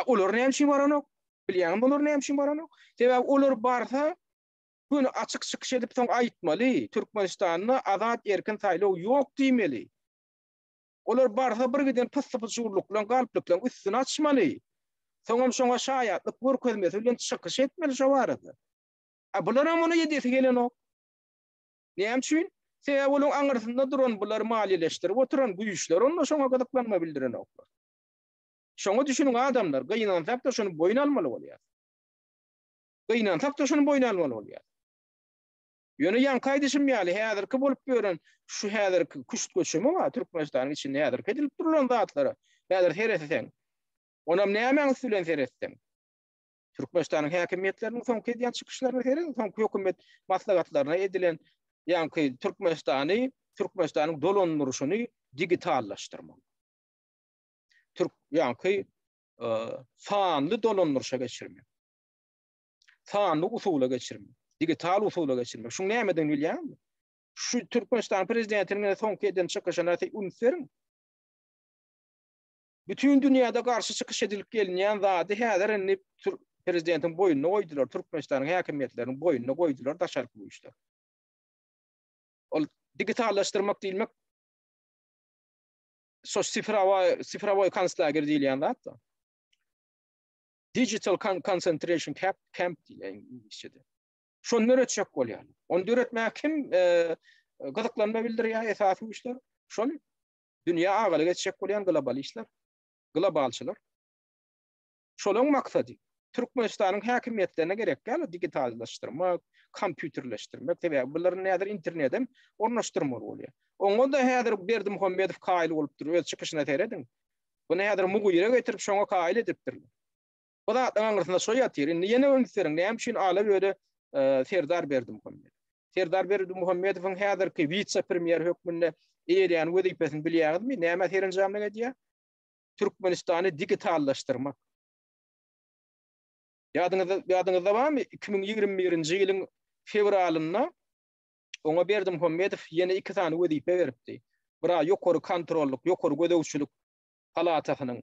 Olar näme şi baranok? Bilýän bolar näme şi baranok? Sebäp olar barsa bunu açyk çykyş edip soň aýtmaly. Türkmenistanyň azat erkin taýlaw ýok diýmeli. Olar barsa bir giden pyssypyçylyklan galplyklan üstüne açmaly. Soňam şoňa şaýatlyk görkezmesi bilen çykyş etmeli şo barada. Bular muny ýedesi gelen ok. Näme üçin? Sebäp olaň aňyrsynda duran bular maliýeleşdirip oturan güýçler onda şoňa gydyklanma bildiren oklar. Şoňa düşünün adamlar gynansak da şonu boyun almaly bolýar. Gynansak da şonu boyun almaly bolýar. Ýöne ýan kaýdyşym ýaly häzirki bolup gören şu häzirki kuşt göçümi wa Türkmenistanyň içinde häzir edilip duran zatlara häzir seretseň. Onam näme üstülen seretseň? Türkmenistanyň häkimetleriniň soňky edýän çykyşlaryny seretseň, soňky hökümet maslahatlaryna edilen ýa-ni Türkmenistanyň dolandyryşyny digitallaşdyrmak. Ýa-ni fanly dolandyrışa geçirmek. Fanly usula geçirmek. Digital usula geçirmek. Şunu nämeden bilýärmi? Şu Türkmenistan prezidentiniň soňky eden çykyşyna ünseriň. Bütün dünýäde garşy çykyş edilip gelýän zady häzir prezidentiň boýuna goýdular, Türkmenistanyň häkimetläriniň boýuna goýdular, daşaryp goýuşlar. Ol digitallaşdyrmak diýilmek sifrawy konslager diýilýän zat. Digital concentration camp diýilýän işede. Şonu öğretecek bolýar. Onu öğretmäk kim gyzyklanma bildirýär esasy işler. Şonu dünýä agaly geçecek bolýan global işler, globalçylar. Şolaň maksady Türkmenistanyň häkimetlerine gerek gal digitallaşdyrmak, kompýuterleşdirmek we bular näder internetem ornaşdyrmak bolýar. Oňa da häzir Berdimuhammedow kaýly bolup dur, öz çykyşyna teredin. Bunu häzir mugyra getirip şoňa kaýly edipdir. Bu da aňyrsynda şo ýatyr. Ýene öňseriň näme üçin ala böyle Serdar Berdimuhammedow. Serdar Berdimuhammedowyň häzirki vice-premier hökmünde eýerýän wezipesini bilýärmi? Näme serinjamlyk edýär? Türkmenistany digitallaşdyrmak. Ýadyňyzda barmy? 2021-nji ýylyň fevralynda oňa Berdimuhammedow ýene 2 tane wezipe beripdi. Bira ýokary kontrollyk, ýokary gödäwçilik palatasynyň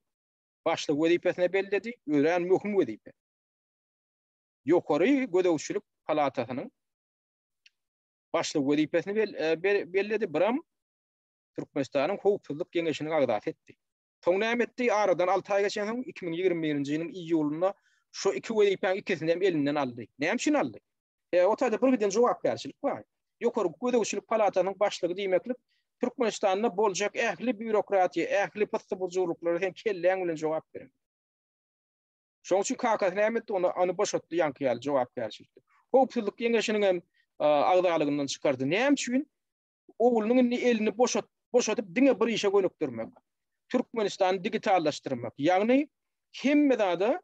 başlyk wezipesine belledi, öýren möhüm wezipe. Ýokary gödäwçilik palatasynyň başlyk wezipesini belledi, biram Türkmenistanyň howpsuzlyk geňeşini agdat etdi. Soň näme etdi? Aradan 6 ay geçen soň 2021-nji ýylyň iýulynda şu 2 wezipeň ikisini hem elinden aldy. Näme üçin aldy? O taýda bir giden jogap berçilik bar. Ýokary gödäwçilik palatasynyň başlygy diýmeklik Türkmenistanda boljak ähli bürokratiýa, ähli pyssypyjylyklary hem kelleň bilen jogap berýär. Şoň üçin KKS näme etdi? Onu boşatdy, ýanky jogap berçilik. Howpsuzlyk geňeşiniň hem agdalygyndan çykardy. Näme üçin? Oğlunyň elini boşatyp diňe bir işe gönükdirmek. Türkmenistany digitallaşdyrmak. Ýagny hemmede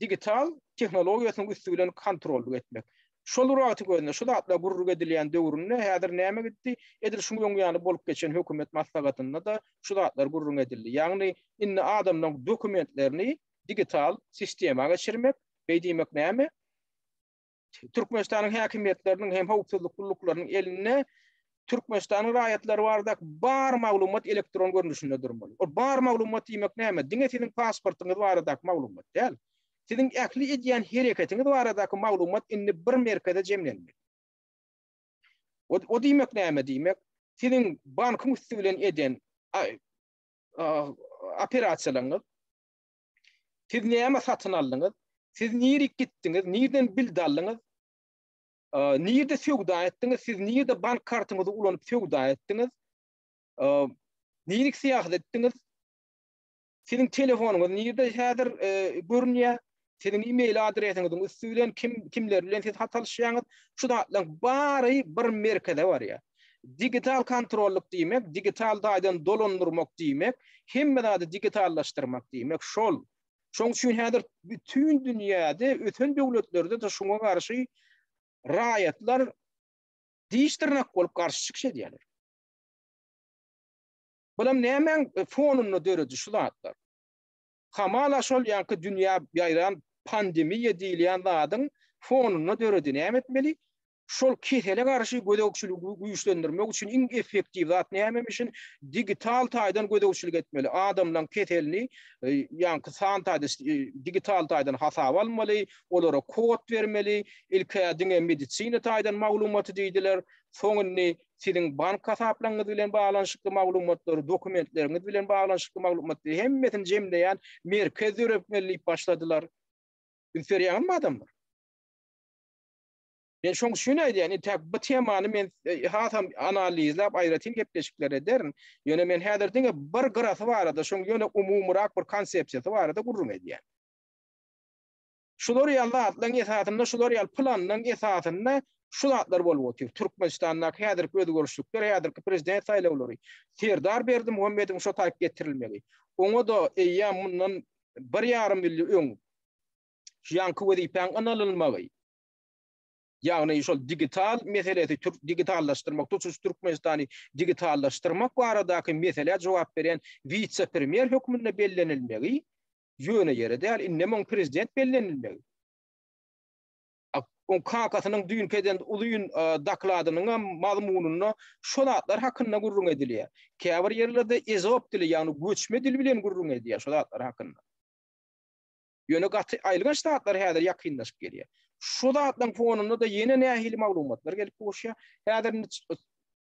digital tehnologiýasynyň üstünden kontrol etmek. Şol rahaty gözüne, şu datla gurur edilýän döwründe häzir näme gitdi? Edil şu ýany bolup geçen hökümet maslahatynda da şu datlar gurur edildi. Ýagny inni adamnyň dokumentlerini digital sistemaga geçirmek, beýdimek näme? Türkmenistanyň häkimetleriniň hem howpsuzlyk gulluklarının eline Türkmenistanyň raýatlary bardak bar maglumat elektron görnüşinde durmaly. O bar maglumat diýmek näme? Diňe siziň pasportyňyz bardak maglumat däl. Siziň ähli edýän hereketiňiz baradaky maglumat inni bir merkeze jemlenmeli. O diýmek näme diýmek? Siziň bankyň üstü bilen eden operasiýalaryňyz, siz näme satyn aldyňyz, siz nire gitdiňiz, nirden bildi aldyňyz, nirde söwda etdiňiz, siz nirde bank kartyňyzy ulanyp söwda etdiňiz, nire syýahat etdiňiz, siziň telefonuňyz nirde häzir görünýär, siziň e-mail adresiňiziň üstü bilen kimler bilen siz hatalşýaňyz, şu datlaryň bary bir merkeze bar ýa. digital kontrollük diýmek, digital daýdan dolandyrmak diýmek, hemme digitallaşdyrmak diýmek şol. Şoň üçin häzir bütün dünýäde, bütün döwletlerde de şoňa garşy raýatlar diýişdirnek bolup garşy çykşy diýerler. Bulam nämen fonuny döredi şu zatlar. Hamala şol ýa-ki dünýä ýaýran pandemiýa diýilýän zadyň fonuny döredi näme etmeli? Şol kesele garşy gödökçülügi güýçlendirmek üçin iň effektiw zat näme üçün digital taýdan gödökçülük etmeli. Adamlaryň keselini ýa-ki san taýda digital taýdan hasap almaly, olara kod bermeli, ilkädiňe medisina taýdan maglumaty diýdiler. Soňunny siziň bank hasaplaryňyz bilen baglanşykly maglumatlary, dokumentleriňiz bilen baglanşykly maglumatlary hemmesini jemleýän merkez öwretmenlik başladylar. Ünseriýän adamlar. Ben şoň şunu aýdýan, bu temany men hasam analizlap aýratyn gepleşikler ederim. Ýöne men häzirdiňe bir grafy barada, şoň ýöne umumyrak bir konsepsiýasy barada gurrun edýän. Şular ýallatyň esasynda, şular ýal planyň esasynda şulatlar bolup otur. Türkmenistanyň häzirki özgörüşlikler, häzirki prezident saýlawlary. Serdar Berdi Muhammediň şo taýyp getirilmeli. Oňa da eýýär mundan 1,5 milyon ýanky wezipäň analynmagy. Ýagny şol digital meselesi, digitallaşdyrmak, Türkmenistany digitallaşdyrmak baradaky meseleye jogap beren vice premier hökmünde bellenilmeli. Ýöne ýere däl, innemon prezident bellenilmeli. On kakasynyň düýnkeden ulyň dakladynyň mazmununy şolatlar hakynda gurrun edilýär. Käbir ýerlerde ezop dili, ýagny göçme dil bilen gurrun edilýär şolatlar hakynda. Ýöne gaty aýlygan ştatlar häzir ýakynlaşyp gelýär. Şu zatlaryň fonunda da ýene nähili maglumatlar gelip goşýar. Häzir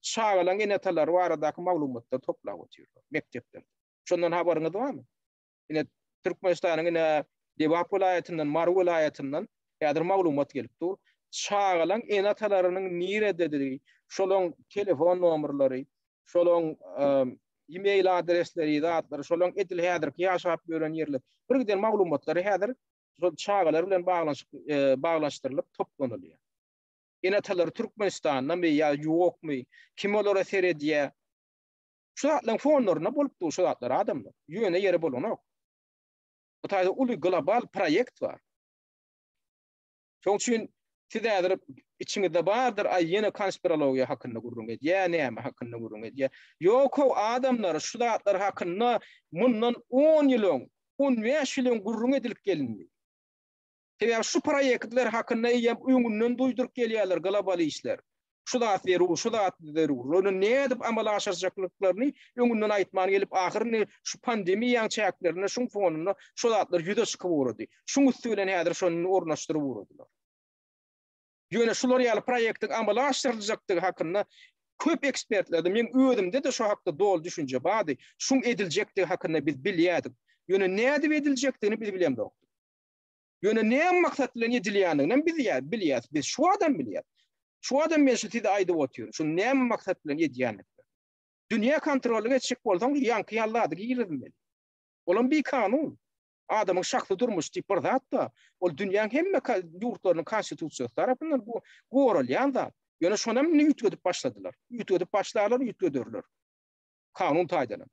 çağalan enetalar baradaky maglumatlar toplap oturýar mektepden. Şondan habaryňyz barmy? Ine Türkmenistanyň Dewap vilayatynyň, Mar vilayatynyň häzir maglumat gelip dur. Çağalan enetalarynyň nirededir? Şolaň telefon nomerleri, şolaň e-mail adresleri, zatlary, şolaň edil häzirki ýaşap gören ýerler. Birden maglumatlary häzir şol çağalar bilen baglaşdyrylyp toplanylýar. Enetalar Türkmenistanyň ýa ýokmy, kim olara seredýär? Şu zatlaryň fonlaryna bolup dur, şu zatlar adamlar. Ýöne ýere bolanok. Bu taýda uly global proýekt bar. Şoň üçin sizler içiňizde bardyr, ay ýene konspirologiýa hakynda gurrun edýär, näme hakynda gurrun edýär. Ýok, adamlar şu zatlar hakynda mundan 10 ýyl, 15 ýyl gurrun edilip gelindi. Sebäbi şu proýektler hakynda ýa öňünden duýduryp gelýärler global işler. Şu zat berýär, şu zat berýär. Onu nädip amal aşarjaklaryny öňünden aýtman gelip ahyryny şu pandemiýaň çäklerini, şu fonuny şu zatlar ýüze çykyp urdy. Şuň üstünden häzir şonu ornaşdyryp urdylar. Ýöne şular ýaly proýektiň amal aşyryljakdygy hakynda köp ekspertler, men özümde de şu hakda dol düşünje bady. Şuň ediljekdigi hakynda biz bilýärdik. Ýöne näde ediljekdigini biz bilýärdik. Ýöne näme maksat bilen edilýändigini biz bilýär. Biz şu adam bilýär. Şu adam men şu tide aýdyp otur. Şu näme maksat bilen edilýändigini. Dünýä kontroly etjek bolsaň ýanky ýallady girilmeli. Olam bir kanun. Adamın şahsy durmuş diýip bir zat da, ol dünýäň hemme ýurtlarynyň konstitusiýasy tarapyndan bu goralýan zat. Ýöne şonam ýütgedip başladylar. Ýütgedip başlarlar, ýütgederler. Kanun taýdany.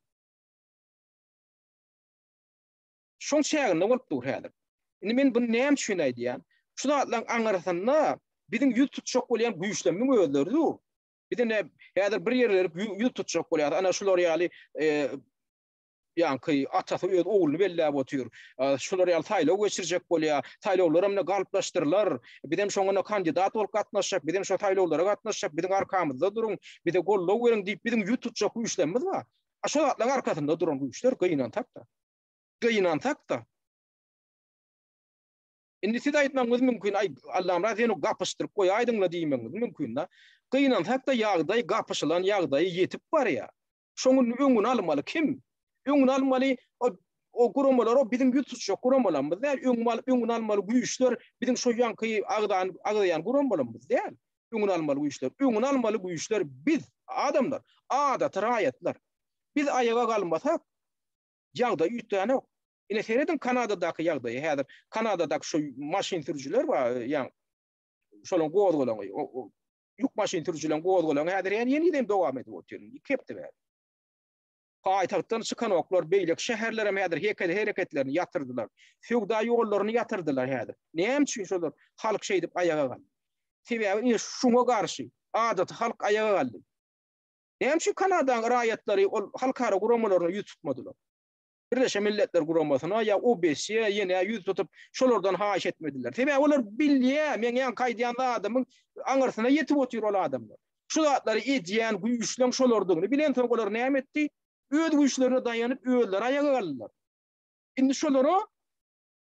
Şoň şäherinde bolup dur häzir. Indi men bunu näme üçin aýdýan? Şu zatlaryň aňarasynda biziň ýüz tutjak bolýan güýçlenme özleridir. Biziň häzir bir ýerler ýüz tutjak bolýar. Ana şular ýaly ýanky atasy öz oğluny belläp otur. Şular ýaly taýlaw geçirjek bolýar. Taýlawlar hem galplaşdyrlar. Bizem şoňa kandidat bolup gatnaşjak, bizem şo taýlawlara gatnaşjak, biziň arkamyzda durun, bize gollaw beriň diýip biziň ýüz tutjak güýçlenmemiz bar. Şo zatlaryň arkasynda duran güýçler gyýnan takda. Gyýnan takda. Indi siz aýtmaňyz mümkin, ay Allah'ım razı gapyşdyryp goý aýdyňla diýmeňiz mümkin da. Gyýnan takda ýagdaý gapyşylan ýagdaý ýetip barýar. Şoňun öňüni almaly kim? Öňüni almaly o guramalar, o biziň ýutuşjak guramalarymyz däl. Öňüni almaly güýçler biziň şo ýanky agdaýan guramalarymyz däl. Öňüni almaly güýçler. Öňüni almaly güýçler biz adamlar, adat raýatlar. Biz aýaga galmasak ýagdaý ýutýany. Ine seredin Kanadadaky ýagdaýy häzir. Kanadadaky şu maşin sürüjüler bar, ýa şolaň gowgalan yük maşin türjülen gowgolan häzir ýeni dowam edip oturýar. Kepdi bäri. Paýtagtdan çykan oklar beýlek şäherlere häzir hereketlerini ýatyrdylar. Feodal ýollaryny ýatyrdylar häzir. Näme üçin şolar halk şey dip ayaga galdy. Sebäbi şuňa garşy adat halk ayaga galdy. Näme üçin Kanadaň raýatlary ol halkara guramalaryny ýüz tutmadylar. Birleşen Milletler Guramasyna ya OBS ýene ýüz tutup şolardan haýyş etmediler. Sebäbi olar bilýär, men ýan kaýdýanda adamyň aňyrsyna ýetip otur ol adamlar. Şu zatlary edýän güýçleň şolardygyny bilen soň olar näme etdi? Öz güýçlerine daýanyp öýler ayaga galdylar. Indi şolary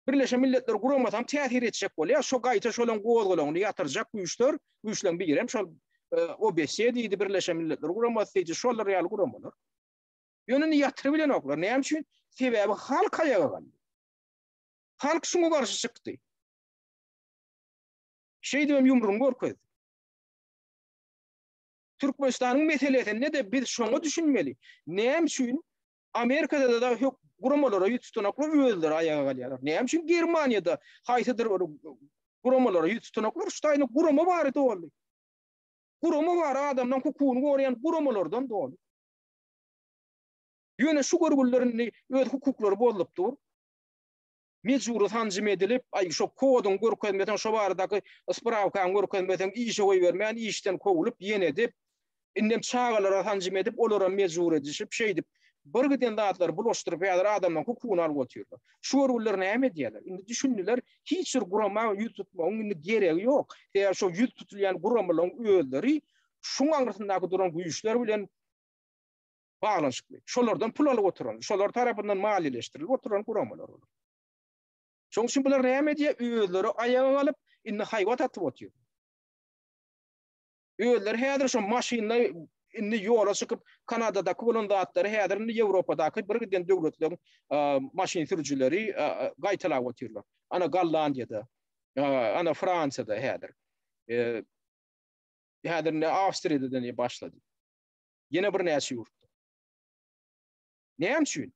Birleşen Milletler Guramasyna täsir etjek bolýar. Şo gaýta şolaň gowgolanyny ýatyrjak güýçler birem şol OBS diýdi Birleşen Milletler Guramasy diýdi şolar ýaly guramalar. Ýöneňi ýatyryp bilen oklar. Näme üçin? Sebäbi halk ayaga galdy. Halk şuňa garşy çykdy. Şey diýem ýumruň gorkady. Türkmenistanyň meselesini ne de biz şoňa düşünmeli. Näme üçin Amerikada da hok guramalara ýüztunaklar öýler ayaga galýarlar. Näme üçin Germaniýada haýsydyr guramalara ýüztunaklar ştaýny gurama bary dowly. Gurama bar adamdan hukukyny gorýan guramalardan dowly. Ýöne şu görgüllerini öz hukuklary bozulypdyr. Mecburi tanjym edilip, şo koduň görkezmeden şo bardaky spravkaň görkezmeden işe goýbermän, işden kowulyp ýene edip, indem çağalara tanjym edip, olara mecbur edişip, şey edip, bir giden zatlar bulaşdyryp ýa-da adamdan hukukyny alyp oturýarlar. Şu görgüller näme diýerler? Indi düşündiler, hiç bir gurama ýüz tutmagyň geregi ýok. Eger şo ýüz tutulýan guramalaryň öýleri şuň aňyrtyndaky duran güýçler bilen bağlanşykly. Şolardan pul alyp oturan, şolar tarapyndan maliýeleşdirilip oturan guramalar bolar. Şoň üçin bular näme diýip öýleri ayaga alyp indi haýwat atyp oturýar. Öýler häzir şo maşynla indi ýola çykyp Kanadadaky bolan zatlary häzir indi Ýewropadaky bir giden döwletleriň maşyn sürüjileri gaýtalap oturýarlar. Ana Gollandiýada, ana Fransada häzir. Häzir Awstriýada başlady. Ýene bir näçe ýurtda. Näme üçin?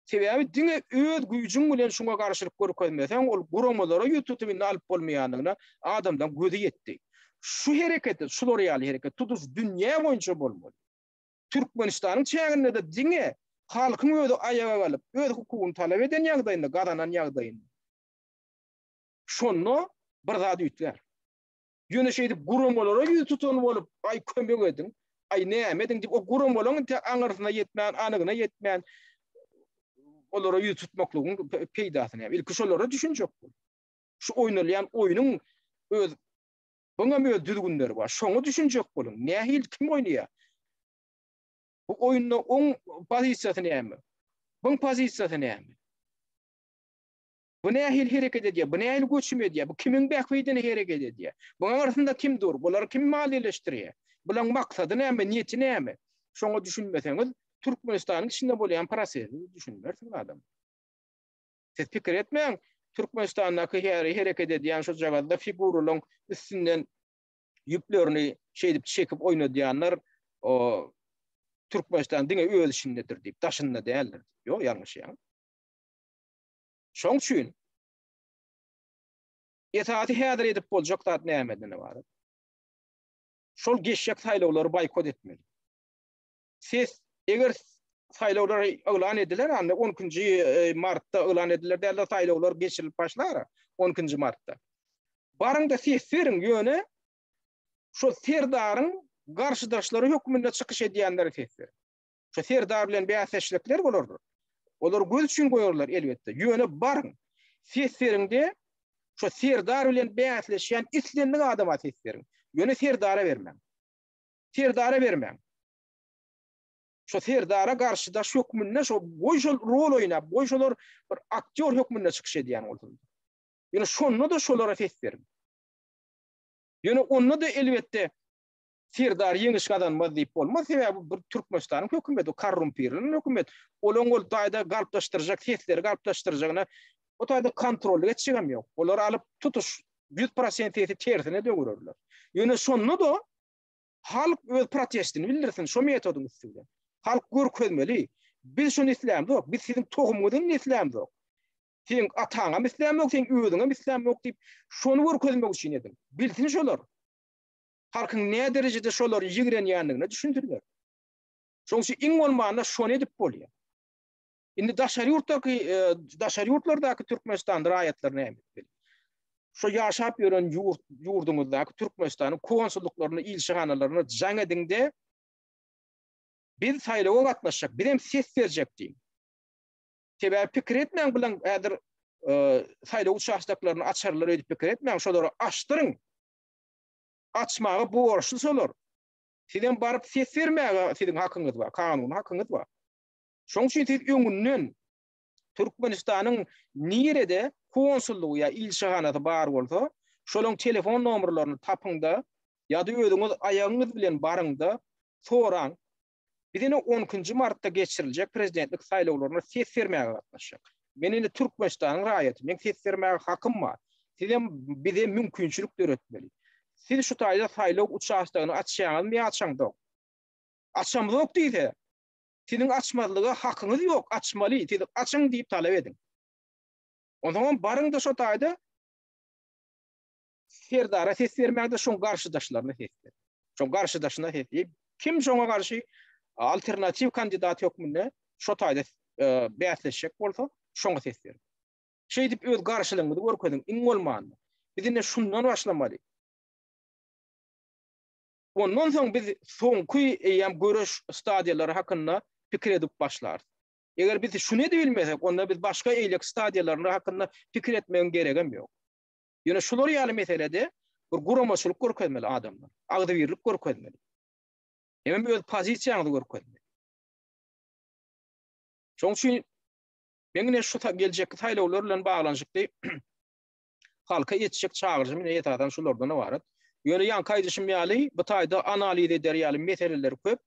Sebäbi diňe öz güýjüň bilen şuňa garşylyk görkezmeseň ol guramalara ýutup indi alyp bolmaýanyna adamdan gözi ýetdi. Şu hereketi, şular ýaly hereket tutuş dünýä boýunça bolmaly. Türkmenistanyň çäginde de diňe halkyň özi ayaga galyp, öz hukukyny talap eden ýagdaýynda, gadanan ýagdaýynda. Şonu bir zat ýitler. Ýöne şeýdip guramalara ýüz tutan bolup, ay kömek edin, ay näme edin diýip o guramalaryň aňyrsyna ýetmän, anygyna ýetmän olara ýüz tutmaklygyň peýdasyny, ilki şolara düşünjek bol. Şu oýnalýan oýnyň öz Bana mı düzgünleri var? Şonu düşünecek bolun. Nähil kim oynaya? Bu oyunda on pozisyonu näme? Bu pozisyonu näme? Bu nähil hereket edýär? Bu nähil göçme edýär? Bu kimin bäkweýdini hereket edýär? Buňa arasynda kim dur? Bular kim maliýeleşdirýär? Bulan maksady näme? Niýeti näme? Şonu düşünmeseňiz, Türkmenistanyň içinde bolýan prosesy düşünmersiň adam. Siz pikir etmeň. Türkmenistan'daki hareket edýän şu jagada figuralaryň üstünden ýüplerini şeýdip çekip oýnadýanlar o Türkmenistan diňe öz işindedir diýip taşynda däldir. Ýok, ýalňyş ýa. Şoň üçin etaty häzir edip boljak zat näme bar? Şol geçjek saýlawlary boykot etmeli. Siz eger saýlawlar elan ediler, anda 10-njy martda elan ediler, däl saýlawlar geçirilip başlar 10-njy martda. Barynda seslerin ýöne şu serdaryň garşydaşlary höküminde çykyş edýänleri sesler. Şu serdar bilen bäsleşlikler bolardy. Olar göz üçin goýarlar elbetde. Ýöne baryn seslerinde şu serdar bilen bäsleşýän islenlik adama seslerin. Ýöne serdara bermem. Serdara bermem. Şu serdara garşydaş höküminde şu boýşol rol oýnap, boýşolar bir aktyor höküminde çykyş edýän boldy. Ýöne şonu da şolara seslerin. Ýöne onu da elbetde serdar ýeňiş gadanmaz diýip bolmaz. Sebäbi bir Türkmenistanyň hökümeti, korrumpirliniň hökümeti, olaň ol taýda galpdaşdyrjak, sesleri galpdaşdyrjagyna o taýda kontrol etjegem ýok. Olar alyp tutuş 100% tersine döňürler. Ýöne şonu da halk öz protestini bildirsin, şo metodyny isleýär. Halk görkezmeli. Biz şonu islämdik, biz siziň tohumyňyzy islämdik. Sen ataňa islämdik, sen özüňe islämdik diýip şonu görkezmek üçin edin. Bilsin şolar. halkın ne derecede şoları yigrenýändigine düşündirler. Şoňsy iň bolmanda şonu edip bolýar. Indi daşary ýurtlardaky Türkmenistan raýatlaryna emit. Şo ýaşap ýören ýurdumyzdaky Türkmenistanyň konsulluklaryny, ilşihanalaryny jaňedinde biz saýlawa gatnaşjak, biz hem ses berjekdik. Sebäbi pikir etmeň bilen ädir saýlaw uçaşdaklaryny açarlar edip pikir etmeň, şolary açdyryň. Açmagy borçly solar. Sizden baryp ses bermäge siziň hakyňyz bar, kanun hakyňyz bar. Şoň üçin siz öňünden Türkmenistanyň nirede konsullugy ýa ilşihanata bar bolsa, şolaryň telefon nomerlerini tapyňda ýa-da özüňiz aýagyňyz bilen baryňda soraň. Bizine 10. Martda geçiriljek prezidentlik saýlawlaryna ses bermäge gatnaşjak. Meni Türkmenistanyň raýaty, men ses bermäge hakym bar. Sizem bize mümkinçilik döretmeli. Siz şu taýda saýlaw uçaşdygyny açýaňyz, men açaňda. Açamyz ok diýse, sizin açmalygy hakyňyz ýok, açmaly, siz açyň diýip talap edin. Ondan baryň da şu taýda serdara ses bermäge şoň garşydaşlaryna ses ber. Şoň garşydaşyna ses ber. Kim şoňa garşy alternativ kandidat ýokmunda şu taýda bäsleşek bolsa, şoňa ses ber. Şeý diýip öz garşylygyny görkezin, iň bolmanda. Bizine şundan başlamaly. Ondan soň biz soňky eýem göreş stadiýalary hakynda pikir edip başlar. Eger biz şunu bilmesek, onda biz başga eýlek stadiýalaryny hakynda pikir etmeň geregem ýok. Ýöne şular ýaly meselede bir guramaçylyk görkezmeli adamlar. Agdybirlik görkezmeli. Hem öz pozisiýaňyzy görkezmeli. Şoň üçin meňne şu geljek saýlawlar bilen baglanyşykly halka ýetişek çağırjym ýetadan şulardan barat. Ýöne ýan kaýdyşym ýaly bu taýda analiz eder ýaly meseleler köp.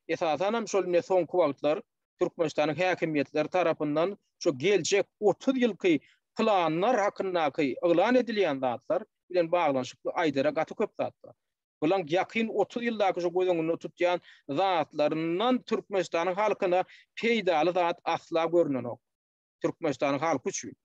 Esasan hem şol ne soňky wagtlar Türkmenistanyň häkimiýetleri tarapyndan şu geljek 30 ýylky planlar hakyndaky eglan edilýän zatlar bilen baglanyşykly aýdara gaty köp zatlar. Bulan ýakyn 30 ýyldaky şu gözüňde tutýan zatlaryndan Türkmenistanyň halkyna peýdaly zat asla görnenok. Türkmenistanyň halky üçin.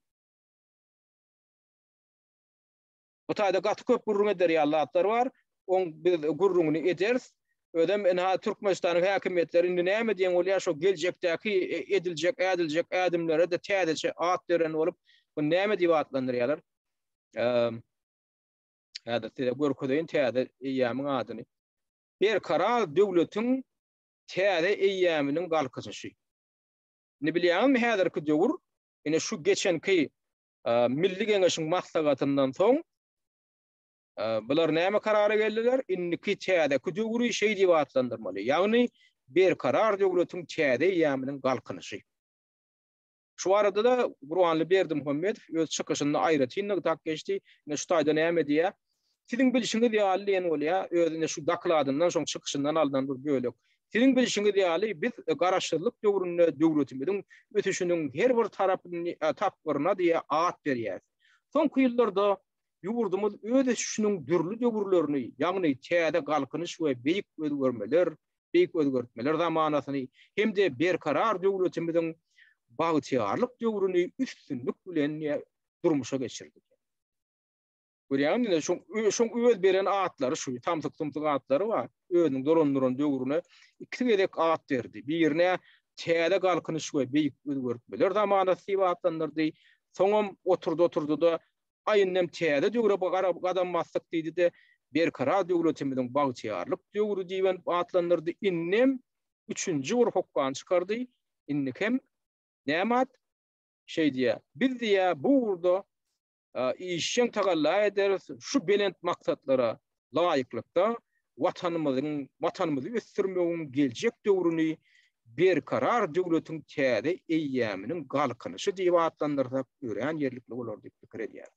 Bu taýda gaty köp gurrun eder ýalatlar bar. On biz gurruny ederiz. Ödem enha Türkmenistanyň häkimiýetleri indi näme diýen bolýar şo geljekdäki ediljek adamlara da täzeçe at beren bolup bu näme diýip atlandyrýarlar. Hada size görkedeýin täze eýämiň adyny. Bir karar döwletiň täze eýäminiň galkyşy. Ne bilýäm häzirki döwür, ene şu geçenki milli geňeşiň maslahatyndan soň bular näme karara geldiler? Inniki täze döwüri şeý diýip atlandyrmaly. Ýagny bir karar döwletiň täze eýäminiň galkyşy. Şu arada da Gurbanly Berdimuhammed öz çykyşynda aýratynlyk tak geçdi. Ne şu taýda näme diýär? Siziň bilişiňiz ýaly ýene bolýar, özüne şu dakladyndan soň çykyşyndan aldan bir bölek. Siziň bilişiňiz ýaly biz garaşdyrlyk döwründe döwletimiň ötüşiniň her bir tarapyny tapgyryna diýe at berýär. Soňky ýyllarda ýurdumyz öz ötüşiniň dürli döwürlerini, ýagny täze galkynyş we beýik özgörtmeler zamanasyny hemde berkarar döwletimiň bagtyarlyk döwrüni üstünlük bilen durmuşa geçirdi. Görýärmi, şoň öz beren atlary şu tamsyk atlary bar. Özüniň doran döwrüne iki gerek at berdi. Birine täze galkynyş we beýik özgörtmeler zamanasy diýip atlandyrdy. Soňam oturdu da aýynem täze döwre garap gadanmaslyk diýdi de berkarar döwletimiň bagtyarlyk döwrü diýip atlandyrdy. Innem 3-nji bir hokkan çykardy. Innekem nämat şey diýär. Biz diýär bu urda işçiň tagalla ederiz şu belent maksatlara laýyklykda watanymyzy ösdürmegiň geljek döwrüni berkarar döwletiň täze eýäminiň galkynyşy diýip atlandyrsak ören ýerlikli bolar diýip pikir edýär.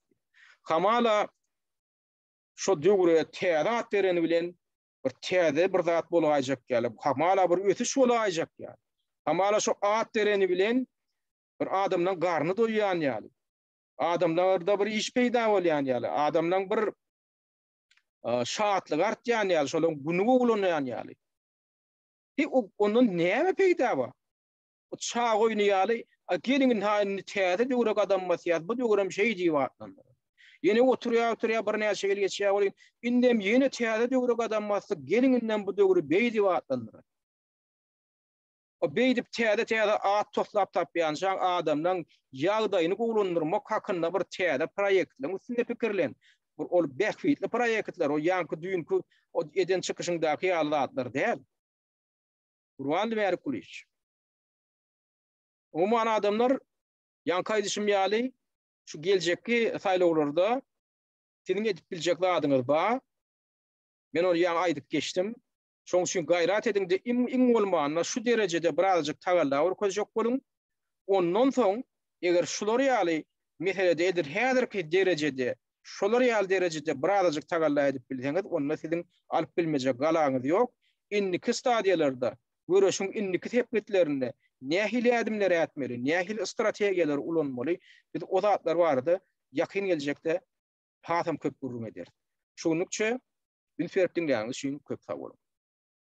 Hamala şu döwre täze at bereni bilen bir täze bir zat bolajak ýaly, hamala bir ötüş bolajak ýaly. Hamala şu at bereni bilen bir adamdan garny doýýan ýaly. Adamlarda bir iş peýda bolýan ýaly. Adamdan bir şatlyk artýan ýaly, şolaň güni goglanýan ýaly. Ondan näme peýda bar? O çağ oýny ýaly, gelin haýyny täze döwre adam masyat, bu döwrem şey diýip atlandyr. Yine oturuya bir näçe gel geçýär bolýan. Indem yeni täze döwrek adam bolsa gelininden bu döwrü beýdi wagtlandyr. O beýdip täze at toplap tapýanjaň adamdan ýagdaýyny gowlandyrmak hakynda bir täze proýektler üstünde pikirlen. Ol bähfitli proýektler, o ýanky düýünki o eden çykyşyndaky ýalatlar däl. Urwan diýär kuliç. O man adamlar ýanky aýdyşym ýaly şu geljekki saýlawlarda seniň edip biljekler adyňyz ba. Men onu ýa aýdyp geçdim. Şoň üçin gaýrat ediňdi iň bolmanyna şu derejede birazjyk tagallawr köjek bolun. Ondan soň eger şular ýaly meselede edir häzirki derejede şolar ýaly derejede birazjyk tagalla edip bilseňiz, onda siziň alyp bilmejek galaňyz ýok. Indiki stadiýalarda görüşüň indiki tepkitlerini nähil adımlar etmeli, nähil strategiýalar ulanmaly. Biz o zatlar bardy, ýakyn geljekde hasam köp gurrun eder. Şuňlukça Bin ferqin ýaňy şuň köp sag bolun.